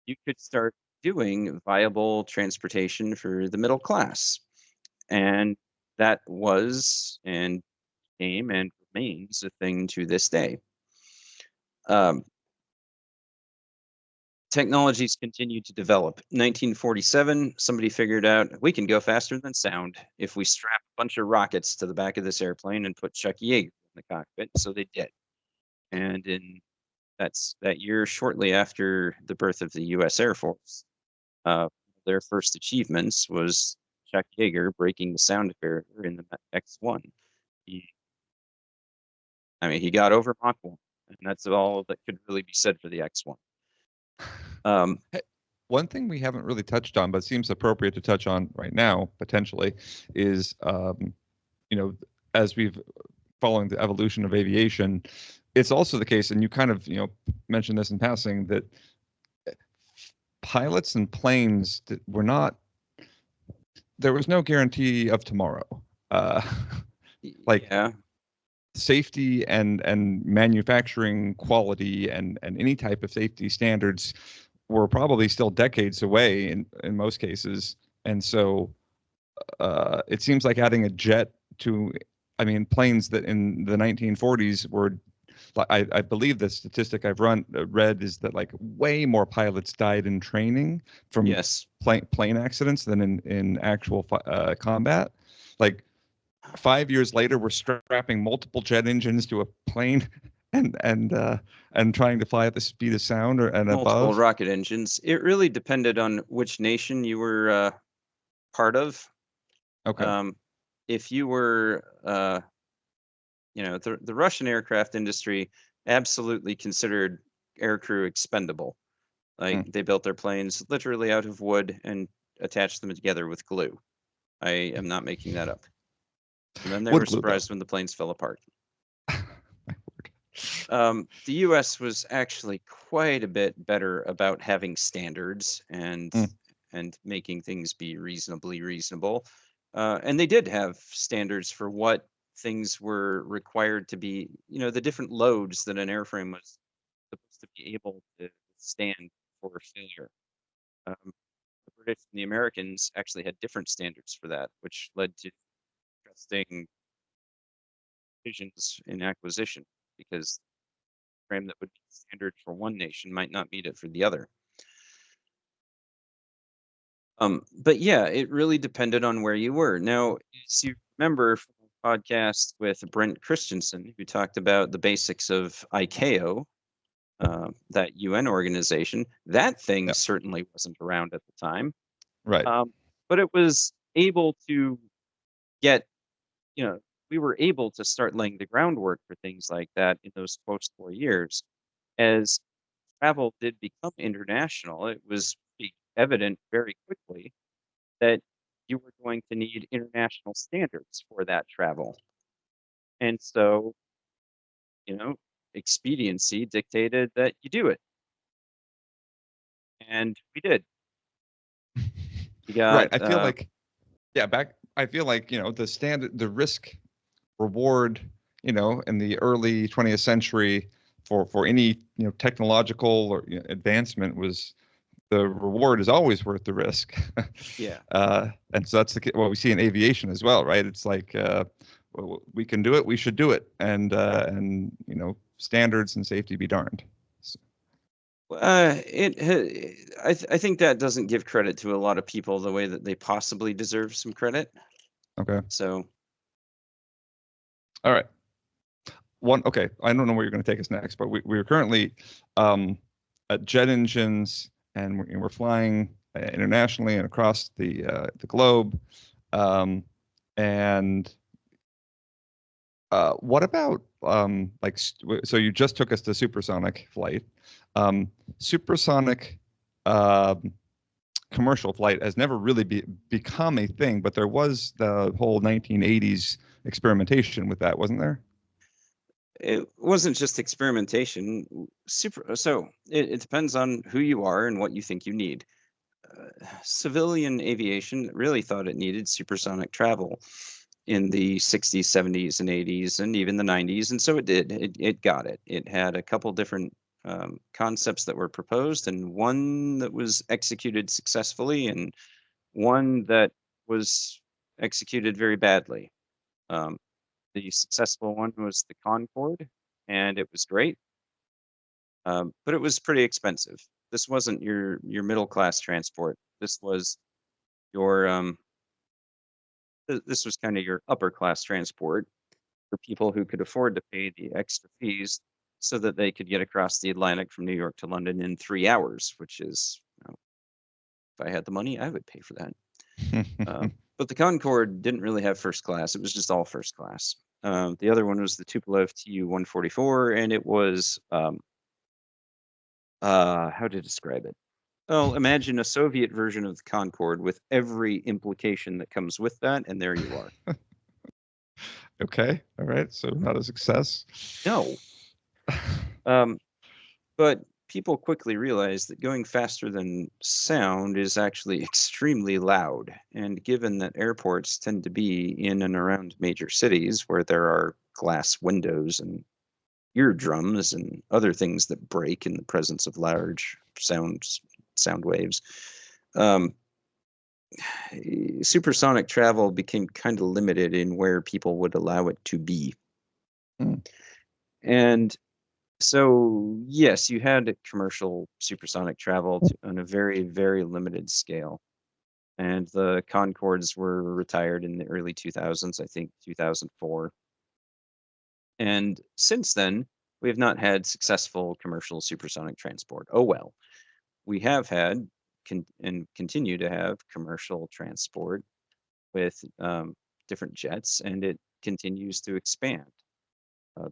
you could start doing viable transportation for the middle class. And that was and became and remains a thing to this day. Technologies continued to develop. 1947, somebody figured out we can go faster than sound if we strap a bunch of rockets to the back of this airplane and put Chuck Yeager in the cockpit. So they did. And in that year, shortly after the birth of the U.S. Air Force, their first achievements was Chuck Yeager breaking the sound barrier in the X-1. He got over Mach 1, and that's all that could really be said for the X-1. One thing we haven't really touched on, but seems appropriate to touch on right now, potentially, is, as we've following the evolution of aviation, it's also the case, and you kind of, mentioned this in passing, that pilots and planes were not, there was no guarantee of tomorrow. Yeah. safety and manufacturing quality and any type of safety standards were probably still decades away in most cases. And so it seems like adding a jet to, I mean, planes that in the 1940s were, I believe the statistic I've read is that like way more pilots died in training from Yes. plane accidents than in actual combat. Like 5 years later, we're strapping multiple jet engines to a plane and trying to fly at the speed of sound and multiple above. rocket engines. It really depended on which nation you were part of. Okay. If you were, the Russian aircraft industry absolutely considered aircrew expendable. Like they built their planes literally out of wood and attached them together with glue. I am not making that up. And then they Wood were glue, surprised though. when the planes fell apart. My word. The U.S. was actually quite a bit better about having standards and making things be reasonably reasonable. And they did have standards for what things were required to be, the different loads that an airframe was supposed to be able to stand for failure. The British and the Americans actually had different standards for that, which led to interesting decisions in acquisition, because the frame that would be standard for one nation might not meet it for the other. But yeah, it really depended on where you were. Now, as you remember from the podcast with Brent Christensen, who talked about the basics of ICAO, that UN organization, that thing certainly wasn't around at the time. Right. But it was able to get, we were able to start laying the groundwork for things like that in those post-war years. As travel did become international, it was evident very quickly that you were going to need international standards for that travel. And so, expediency dictated that you do it. And we did. Right. I feel like, I feel like, the risk reward, in the early 20th century for any, technological or advancement was, the reward is always worth the risk. Yeah. And so that's what we see in aviation as well, right? It's like, we can do it, we should do it. And standards and safety be darned. So. I think that doesn't give credit to a lot of people the way that they possibly deserve some credit. Okay. So. All right. Okay. I don't know where you're going to take us next, but we're currently at jet engines, and we're flying internationally and across the globe. And what about so you just took us to supersonic flight. Supersonic commercial flight has never really become a thing, but there was the whole 1980s experimentation with that, wasn't there? It wasn't just experimentation. So it depends on who you are and what you think you need. Civilian aviation really thought it needed supersonic travel in the 60s, 70s, and 80s, and even the 90s, and so it did. It got it. It had a couple different concepts that were proposed, and one that was executed successfully, and one that was executed very badly. The successful one was the Concord, and it was great, but it was pretty expensive. This wasn't your middle class transport. This was your this was kind of your upper class transport for people who could afford to pay the extra fees so that they could get across the Atlantic from New York to London in 3 hours, which is, if I had the money, I would pay for that. But the Concorde didn't really have first class. It was just all first class. The other one was the Tupolev Tu-144, and it was, how to describe it? Well, imagine a Soviet version of the Concorde with every implication that comes with that, and there you are. Okay, all right, so not a success. No. But people quickly realized that going faster than sound is actually extremely loud. And given that airports tend to be in and around major cities where there are glass windows and eardrums and other things that break in the presence of large sound waves. Supersonic travel became kind of limited in where people would allow it to be. And so, yes, you had commercial supersonic travel on a very, very limited scale. And the Concords were retired in the early 2000s, I think 2004. And since then, we have not had successful commercial supersonic transport. Oh well. We have had and continue to have commercial transport with different jets, and it continues to expand.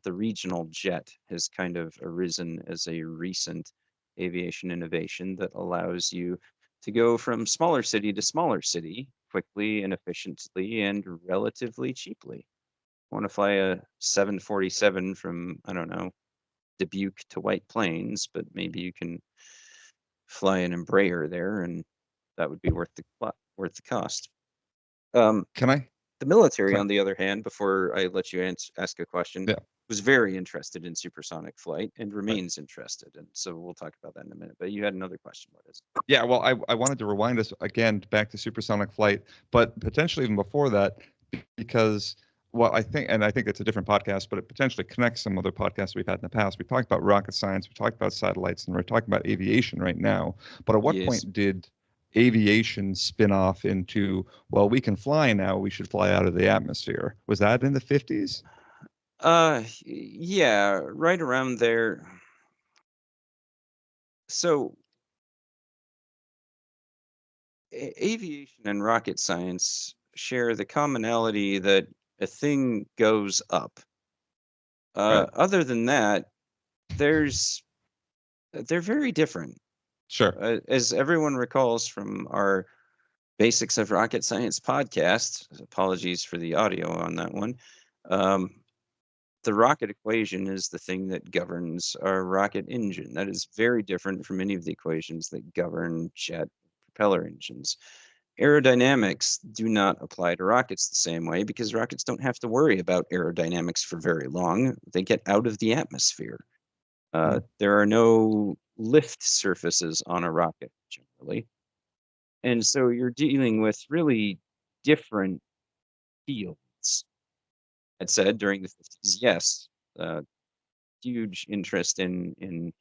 The regional jet has kind of arisen as a recent aviation innovation that allows you to go from smaller city to smaller city quickly and efficiently and relatively cheaply. I want to fly a 747 from, I don't know, Dubuque to White Plains, but maybe you can fly an Embraer there, and that would be worth the cost. Can I? The military, on the other hand, before I let you ask a question, was very interested in supersonic flight and remains interested. And so we'll talk about that in a minute. But you had another question. What is it? Yeah, well, I wanted to rewind us again back to supersonic flight, but potentially even before that, because I think it's a different podcast, but it potentially connects some other podcasts we've had in the past. We talked about rocket science, we talked about satellites, and we're talking about aviation right now. But at what point did aviation spin off into, well, we can fly now, we should fly out of the atmosphere? Was that in the 50s? Yeah, right around there. So aviation and rocket science share the commonality that a thing goes up. Other than that, they're very different. Sure. As everyone recalls from our Basics of Rocket Science podcast, apologies for the audio on that one, the rocket equation is the thing that governs our rocket engine. That is very different from any of the equations that govern jet propeller engines. Aerodynamics do not apply to rockets the same way because rockets don't have to worry about aerodynamics for very long. They get out of the atmosphere. There are no lift surfaces on a rocket generally. And so you're dealing with really different fields. I'd said during the 50s, yes, huge interest in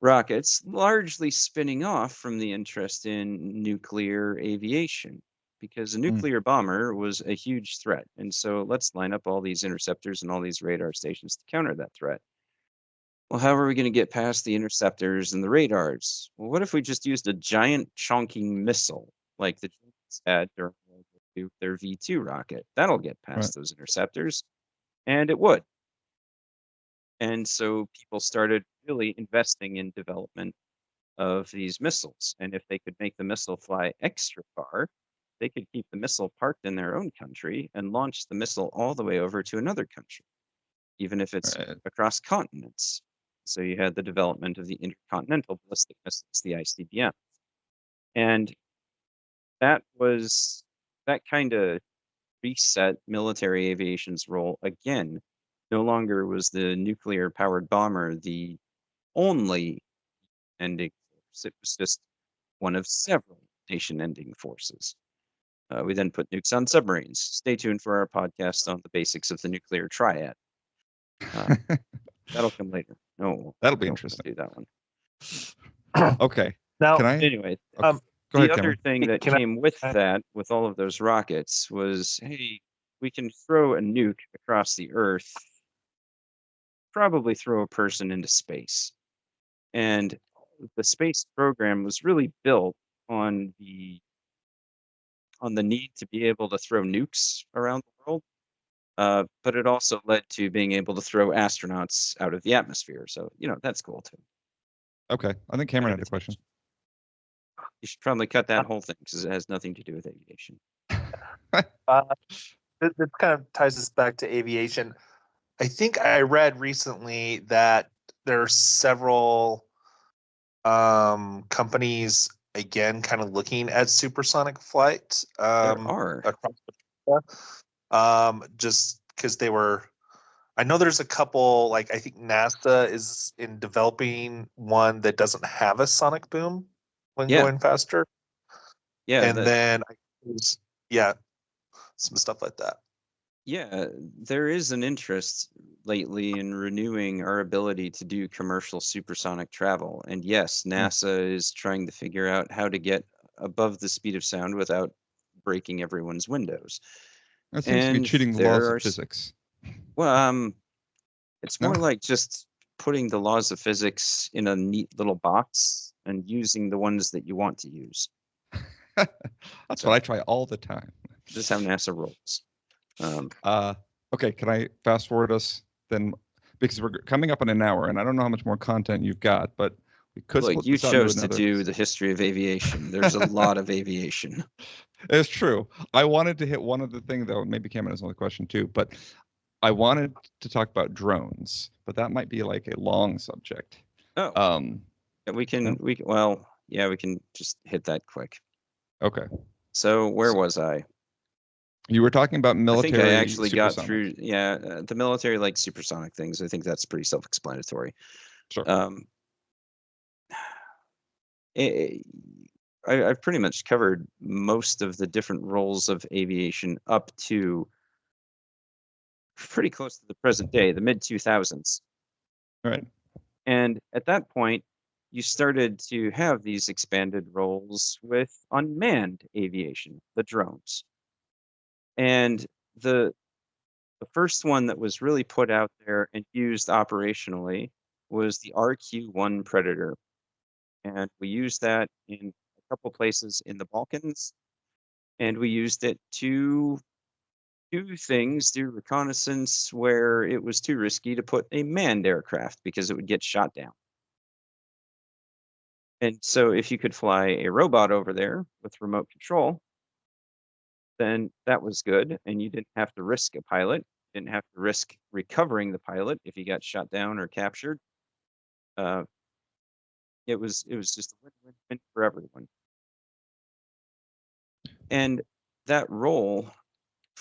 rockets, largely spinning off from the interest in nuclear aviation, because a nuclear bomber was a huge threat. And so let's line up all these interceptors and all these radar stations to counter that threat. Well, how are we going to get past the interceptors and the radars? Well, what if we just used a giant chonking missile like the Germans had during World War II, their V2 rocket? That'll get past those interceptors, and it would. And so people started really investing in development of these missiles. And if they could make the missile fly extra far, they could keep the missile parked in their own country and launch the missile all the way over to another country, even if it's across continents. So you had the development of the intercontinental ballistic missiles, the ICBM. And that kind of reset military aviation's role again. No longer was the nuclear powered bomber the only ending force. It was just one of several nation ending forces. We then put nukes on submarines. Stay tuned for our podcast on the basics of the nuclear triad. That'll come later. No, that'll be interesting. Do that one. Okay. Now, can I? Anyway, okay. The other thing that came with that, with all of those rockets, was, hey, we can throw a nuke across the Earth, probably throw a person into space. And the space program was really built on the need to be able to throw nukes around the world. But it also led to being able to throw astronauts out of the atmosphere. So, that's cool too. Okay. I think Cameron had a question. You should probably cut that whole thing because it has nothing to do with aviation. This kind of ties us back to aviation. I think I read recently that there are several companies, again, kind of looking at supersonic flight. There are. Across the just because they were I know there's a couple, like I think NASA is in developing one that doesn't have a sonic boom when going faster. Yeah. And then some stuff like that. Yeah, there is an interest lately in renewing our ability to do commercial supersonic travel. And yes, NASA is trying to figure out how to get above the speed of sound without breaking everyone's windows. That seems to be cheating the laws of physics. Well, it's more like just putting the laws of physics in a neat little box and using the ones that you want to use. That's what I try all the time. This is how NASA rolls. Okay, can I fast forward us then? Because we're coming up on an hour, and I don't know how much more content you've got, but we could. Look, you chose to do the history of aviation. There's a lot of aviation. It's true. I wanted to hit one other thing, though. Maybe Cameron has another question too, but I wanted to talk about drones, but that might be like a long subject. Oh, we can just hit that quick. Okay. So where was I? You were talking about military. I think I actually got through. Yeah, the military like supersonic things. I think that's pretty self-explanatory. Sure. I've pretty much covered most of the different roles of aviation up to pretty close to the present day, the mid-2000s. Right. And at that point, you started to have these expanded roles with unmanned aviation, the drones. And the first one that was really put out there and used operationally was the RQ-1 Predator. And we used that in a couple places in the Balkans. And we used it to do things, do reconnaissance where it was too risky to put a manned aircraft because it would get shot down. And so if you could fly a robot over there with remote control, then that was good. And you didn't have to risk a pilot, didn't have to risk recovering the pilot if he got shot down or captured. It was just a win-win for everyone. And that role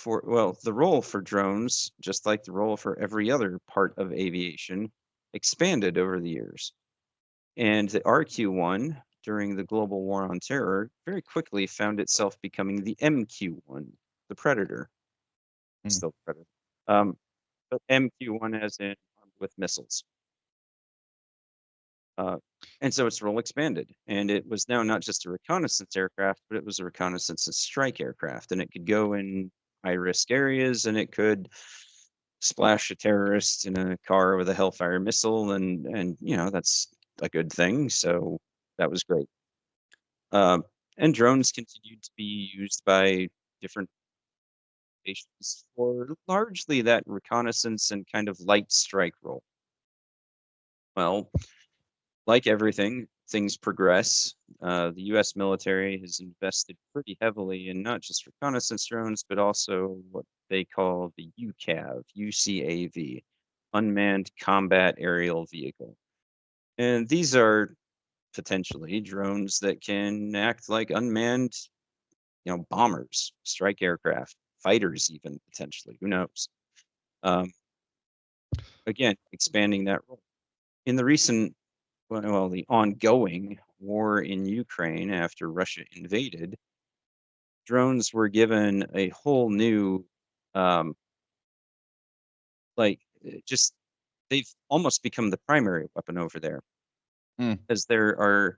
the role for drones, just like the role for every other part of aviation, expanded over the years. And the RQ-1 during the global war on terror very quickly found itself becoming the MQ-1, the Predator. Still Predator. But MQ-1 as in armed with missiles. And so its role expanded, and it was now not just a reconnaissance aircraft, but it was a reconnaissance and strike aircraft, and it could go in high-risk areas, and it could splash a terrorist in a car with a Hellfire missile, and that's a good thing. So that was great. And drones continued to be used by different nations for largely that reconnaissance and kind of light strike role. Well, like everything, things progress. The U.S. military has invested pretty heavily in not just reconnaissance drones, but also what they call the UCAV, Unmanned Combat Aerial Vehicle. And these are potentially drones that can act like unmanned, bombers, strike aircraft, fighters even, potentially. Who knows? Again, expanding that role. In the recent the ongoing war in Ukraine after Russia invaded, drones were given a whole new, they've almost become the primary weapon over there. Because there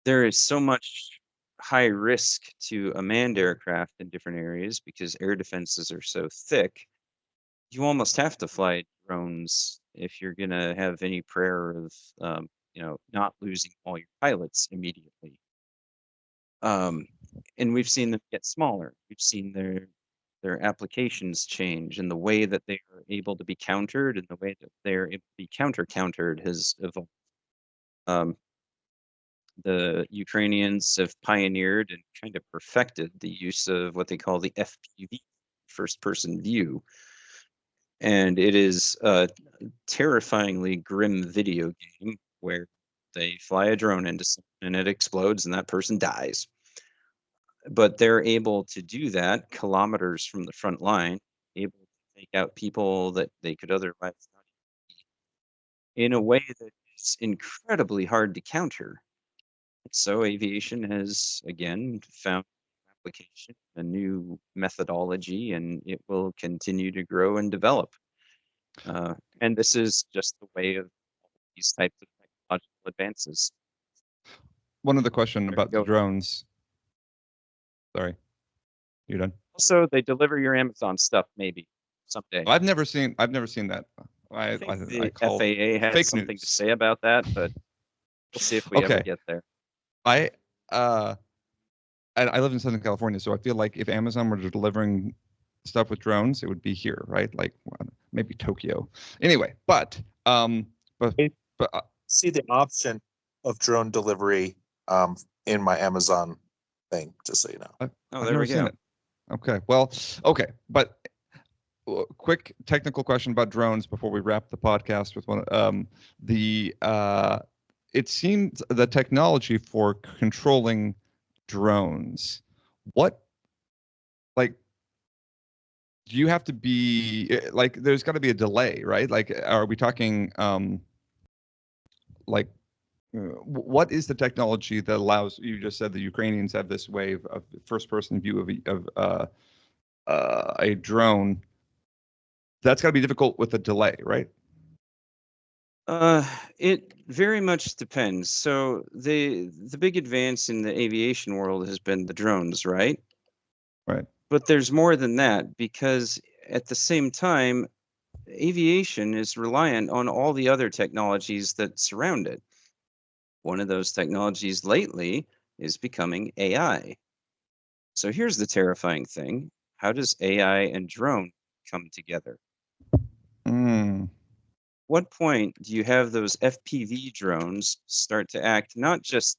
is so much high risk to a manned aircraft in different areas because air defenses are so thick. You almost have to fly drones if you're going to have any prayer of not losing all your pilots immediately. And we've seen them get smaller. We've seen their applications change, and the way that they are able to be countered and the way that they're able to be countered has evolved. The Ukrainians have pioneered and kind of perfected the use of what they call the FPV, first-person view. And it is a terrifyingly grim video game where they fly a drone into something and it explodes and that person dies. But they're able to do that kilometers from the front line, able to take out people that they could otherwise not, in a way that is incredibly hard to counter. So aviation has again found application, a new methodology, and it will continue to grow and develop. And this is just the way of these types of technological advances. One other question about the drones. Sorry, you done? Also, they deliver your Amazon stuff maybe someday. I've never seen that. I think the FAA has something to say about that, but we'll see if we ever get there. I live in Southern California, so I feel like if Amazon were delivering stuff with drones, it would be here, right? Like maybe Tokyo. Anyway, but see the option of drone delivery in my Amazon thing, just so you know. There we go. Okay, well, okay, but quick technical question about drones before we wrap the podcast with one. It seems the technology for controlling drones, what, like, do you have to be like, there's got to be a delay, right? Like, are we talking like what is the technology that allows, you just said the Ukrainians have this way of first person view of a drone. That's got to be difficult with a delay, right? It very much depends. So the big advance in the aviation world has been the drones, right? Right. But there's more than that, because at the same time, aviation is reliant on all the other technologies that surround it. One of those technologies lately is becoming AI. So here's the terrifying thing. How does AI and drone come together? What point do you have those FPV drones start to act not just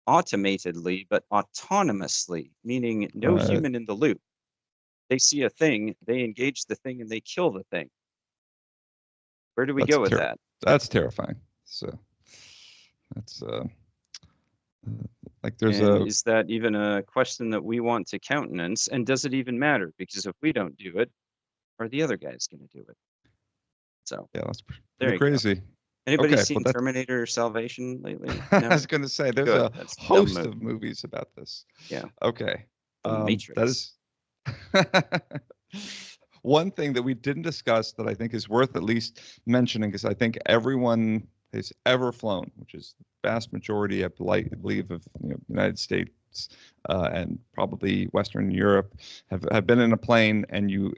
automatedly, but autonomously, meaning no human in the loop? They see a thing, they engage the thing, and they kill the thing. Where do we go with that? That's terrifying. So that's like is that even a question that we want to countenance? And does it even matter? Because if we don't do it, are the other guys going to do it? So yeah, that's pretty crazy. Anybody seen Terminator Salvation lately? No? I was going to say there's a host of movies about this. Yeah. Okay. Matrix. That is one thing that we didn't discuss that I think is worth at least mentioning, because I think everyone has ever flown, which is the vast majority, I believe, of United States and probably Western Europe have been in a plane, and you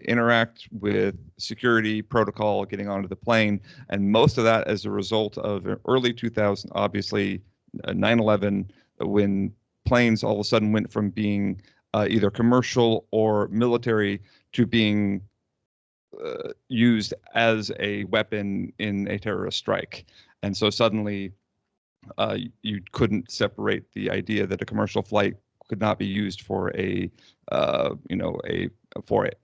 interact with security protocol getting onto the plane, and most of that as a result of early 2000, obviously 9/11, when planes all of a sudden went from being either commercial or military to being used as a weapon in a terrorist strike. And so suddenly you couldn't separate the idea that a commercial flight could not be used for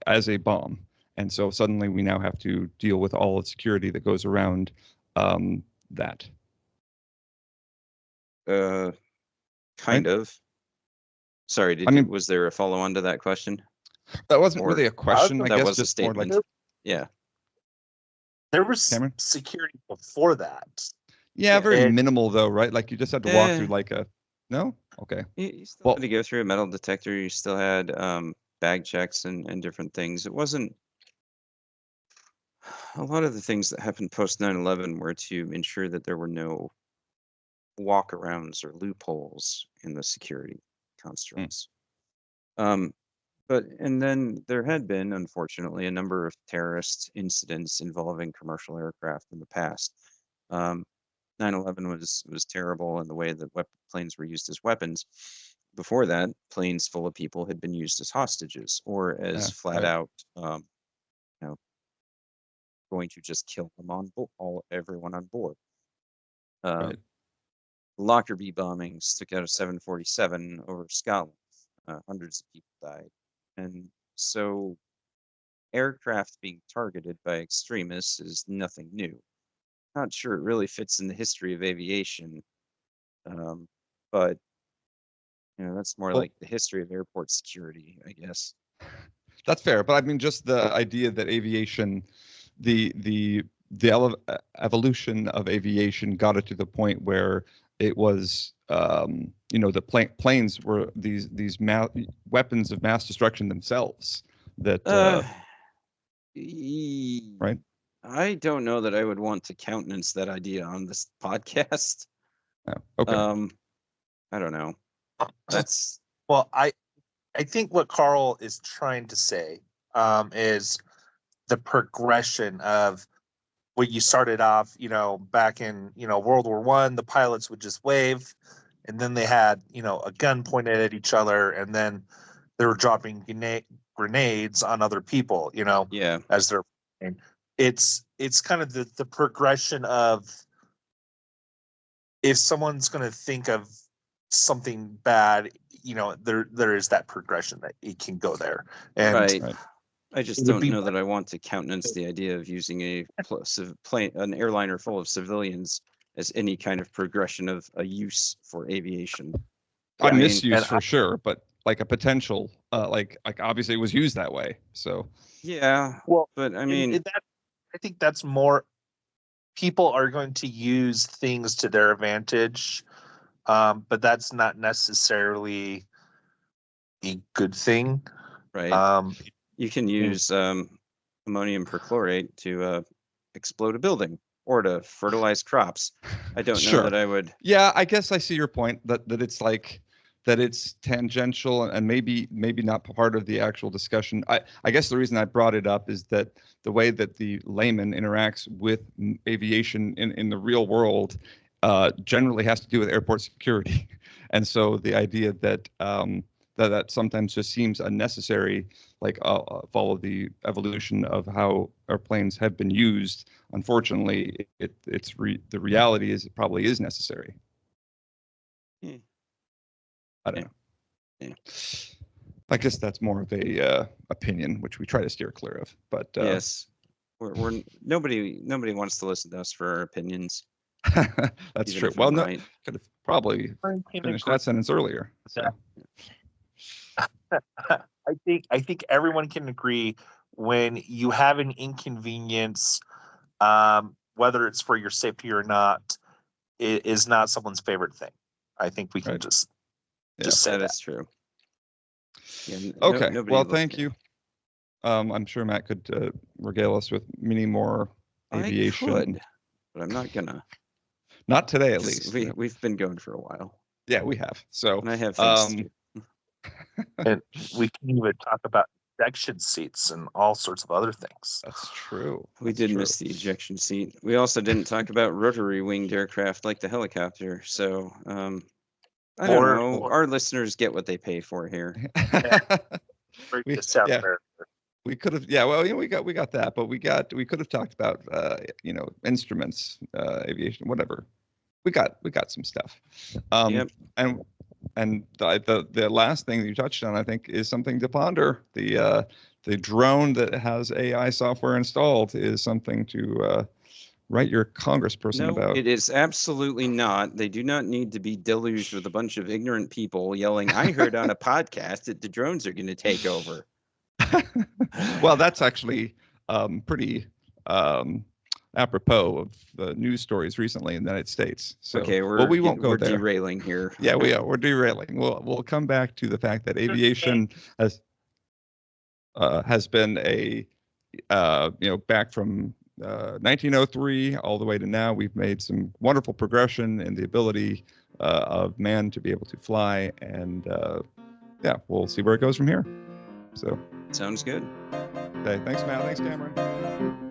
as a bomb. And so suddenly we now have to deal with all the security that goes around that. Kind of. Sorry, was there a follow-on to that question? That wasn't really a question. I guess was just a statement. More like, yeah. There was security before that. Yeah, very minimal though, right? Like you just had to walk through like a no? Okay. You still had to go through a metal detector. You still had bag checks and different things. It wasn't a lot of the things that happened post 9/11 were to ensure that there were no walkarounds or loopholes in the security constructs. And then there had been, unfortunately, a number of terrorist incidents involving commercial aircraft in the past. 9/11 was terrible in the way that planes were used as weapons. Before that, planes full of people had been used as hostages, or as flat out, going to just kill them on everyone on board. Lockerbie bombings took out a 747 over Scotland. Hundreds of people died. And so aircraft being targeted by extremists is nothing new. Not sure it really fits in the history of aviation, but that's more like the history of airport security, I guess. That's fair, but I mean, just the idea that aviation, the evolution of aviation got it to the point where it was, the planes were these weapons of mass destruction themselves. That right? I don't know that I would want to countenance that idea on this podcast. Oh, okay. I don't know. That's well, I think what Carl is trying to say is the progression of what you started off, back in, World War I, the pilots would just wave, and then they had, a gun pointed at each other, and then they were dropping grenades on other people, yeah. as they're. It's kind of the progression of, if someone's going to think of something bad, there is that progression that it can go there. And right. I just don't know that I want to countenance the idea of using an airliner full of civilians as any kind of progression of a use for aviation. A misuse for sure, but like a potential, like obviously it was used that way. So yeah, well, but I mean, I think that's more. People are going to use things to their advantage, but that's not necessarily a good thing. Right. You can use ammonium perchlorate to explode a building or to fertilize crops. I don't know that I would. Yeah, I guess I see your point that it's like that it's tangential and maybe not part of the actual discussion. I guess the reason I brought it up is that the way that the layman interacts with aviation in the real world generally has to do with airport security. And so the idea that that sometimes just seems unnecessary, like follow the evolution of how airplanes have been used. Unfortunately, the reality is it probably is necessary. I don't know. Yeah. I guess that's more of a opinion, which we try to steer clear of. But yes, we're nobody wants to listen to us for our opinions. That's true. Well, no, could have probably finished that sentence earlier. So. I think everyone can agree when you have an inconvenience, whether it's for your safety or not, it is not someone's favorite thing. I think we can just say that. That's true. Yeah, okay. Well, thank you. I'm sure Matt could regale us with many more aviation. I could, but I'm not gonna. Not today, at least. We've been going for a while. Yeah, we have. So and I have things to do. And we can even talk about ejection seats and all sorts of other things. That's true. We did miss the ejection seat. We also didn't talk about rotary winged aircraft like the helicopter. So I don't know. Our listeners get what they pay for here. We could have, well, we got that, but we could have talked about, instruments, aviation, whatever. We got some stuff. Yep. And the last thing that you touched on, I think, is something to ponder. The drone that has AI software installed is something to write your congressperson about. It is absolutely not. They do not need to be deluged with a bunch of ignorant people yelling, "I heard on a podcast that the drones are going to take over." Well, that's actually pretty apropos of the news stories recently in the United States. So, okay, we won't go there. We're derailing here. Yeah, we are. We're derailing. We'll come back to the fact that aviation has been back from 1903 all the way to now. We've made some wonderful progression in the ability of man to be able to fly, and we'll see where it goes from here. So sounds good. Okay, thanks, Matt. Thanks, Cameron.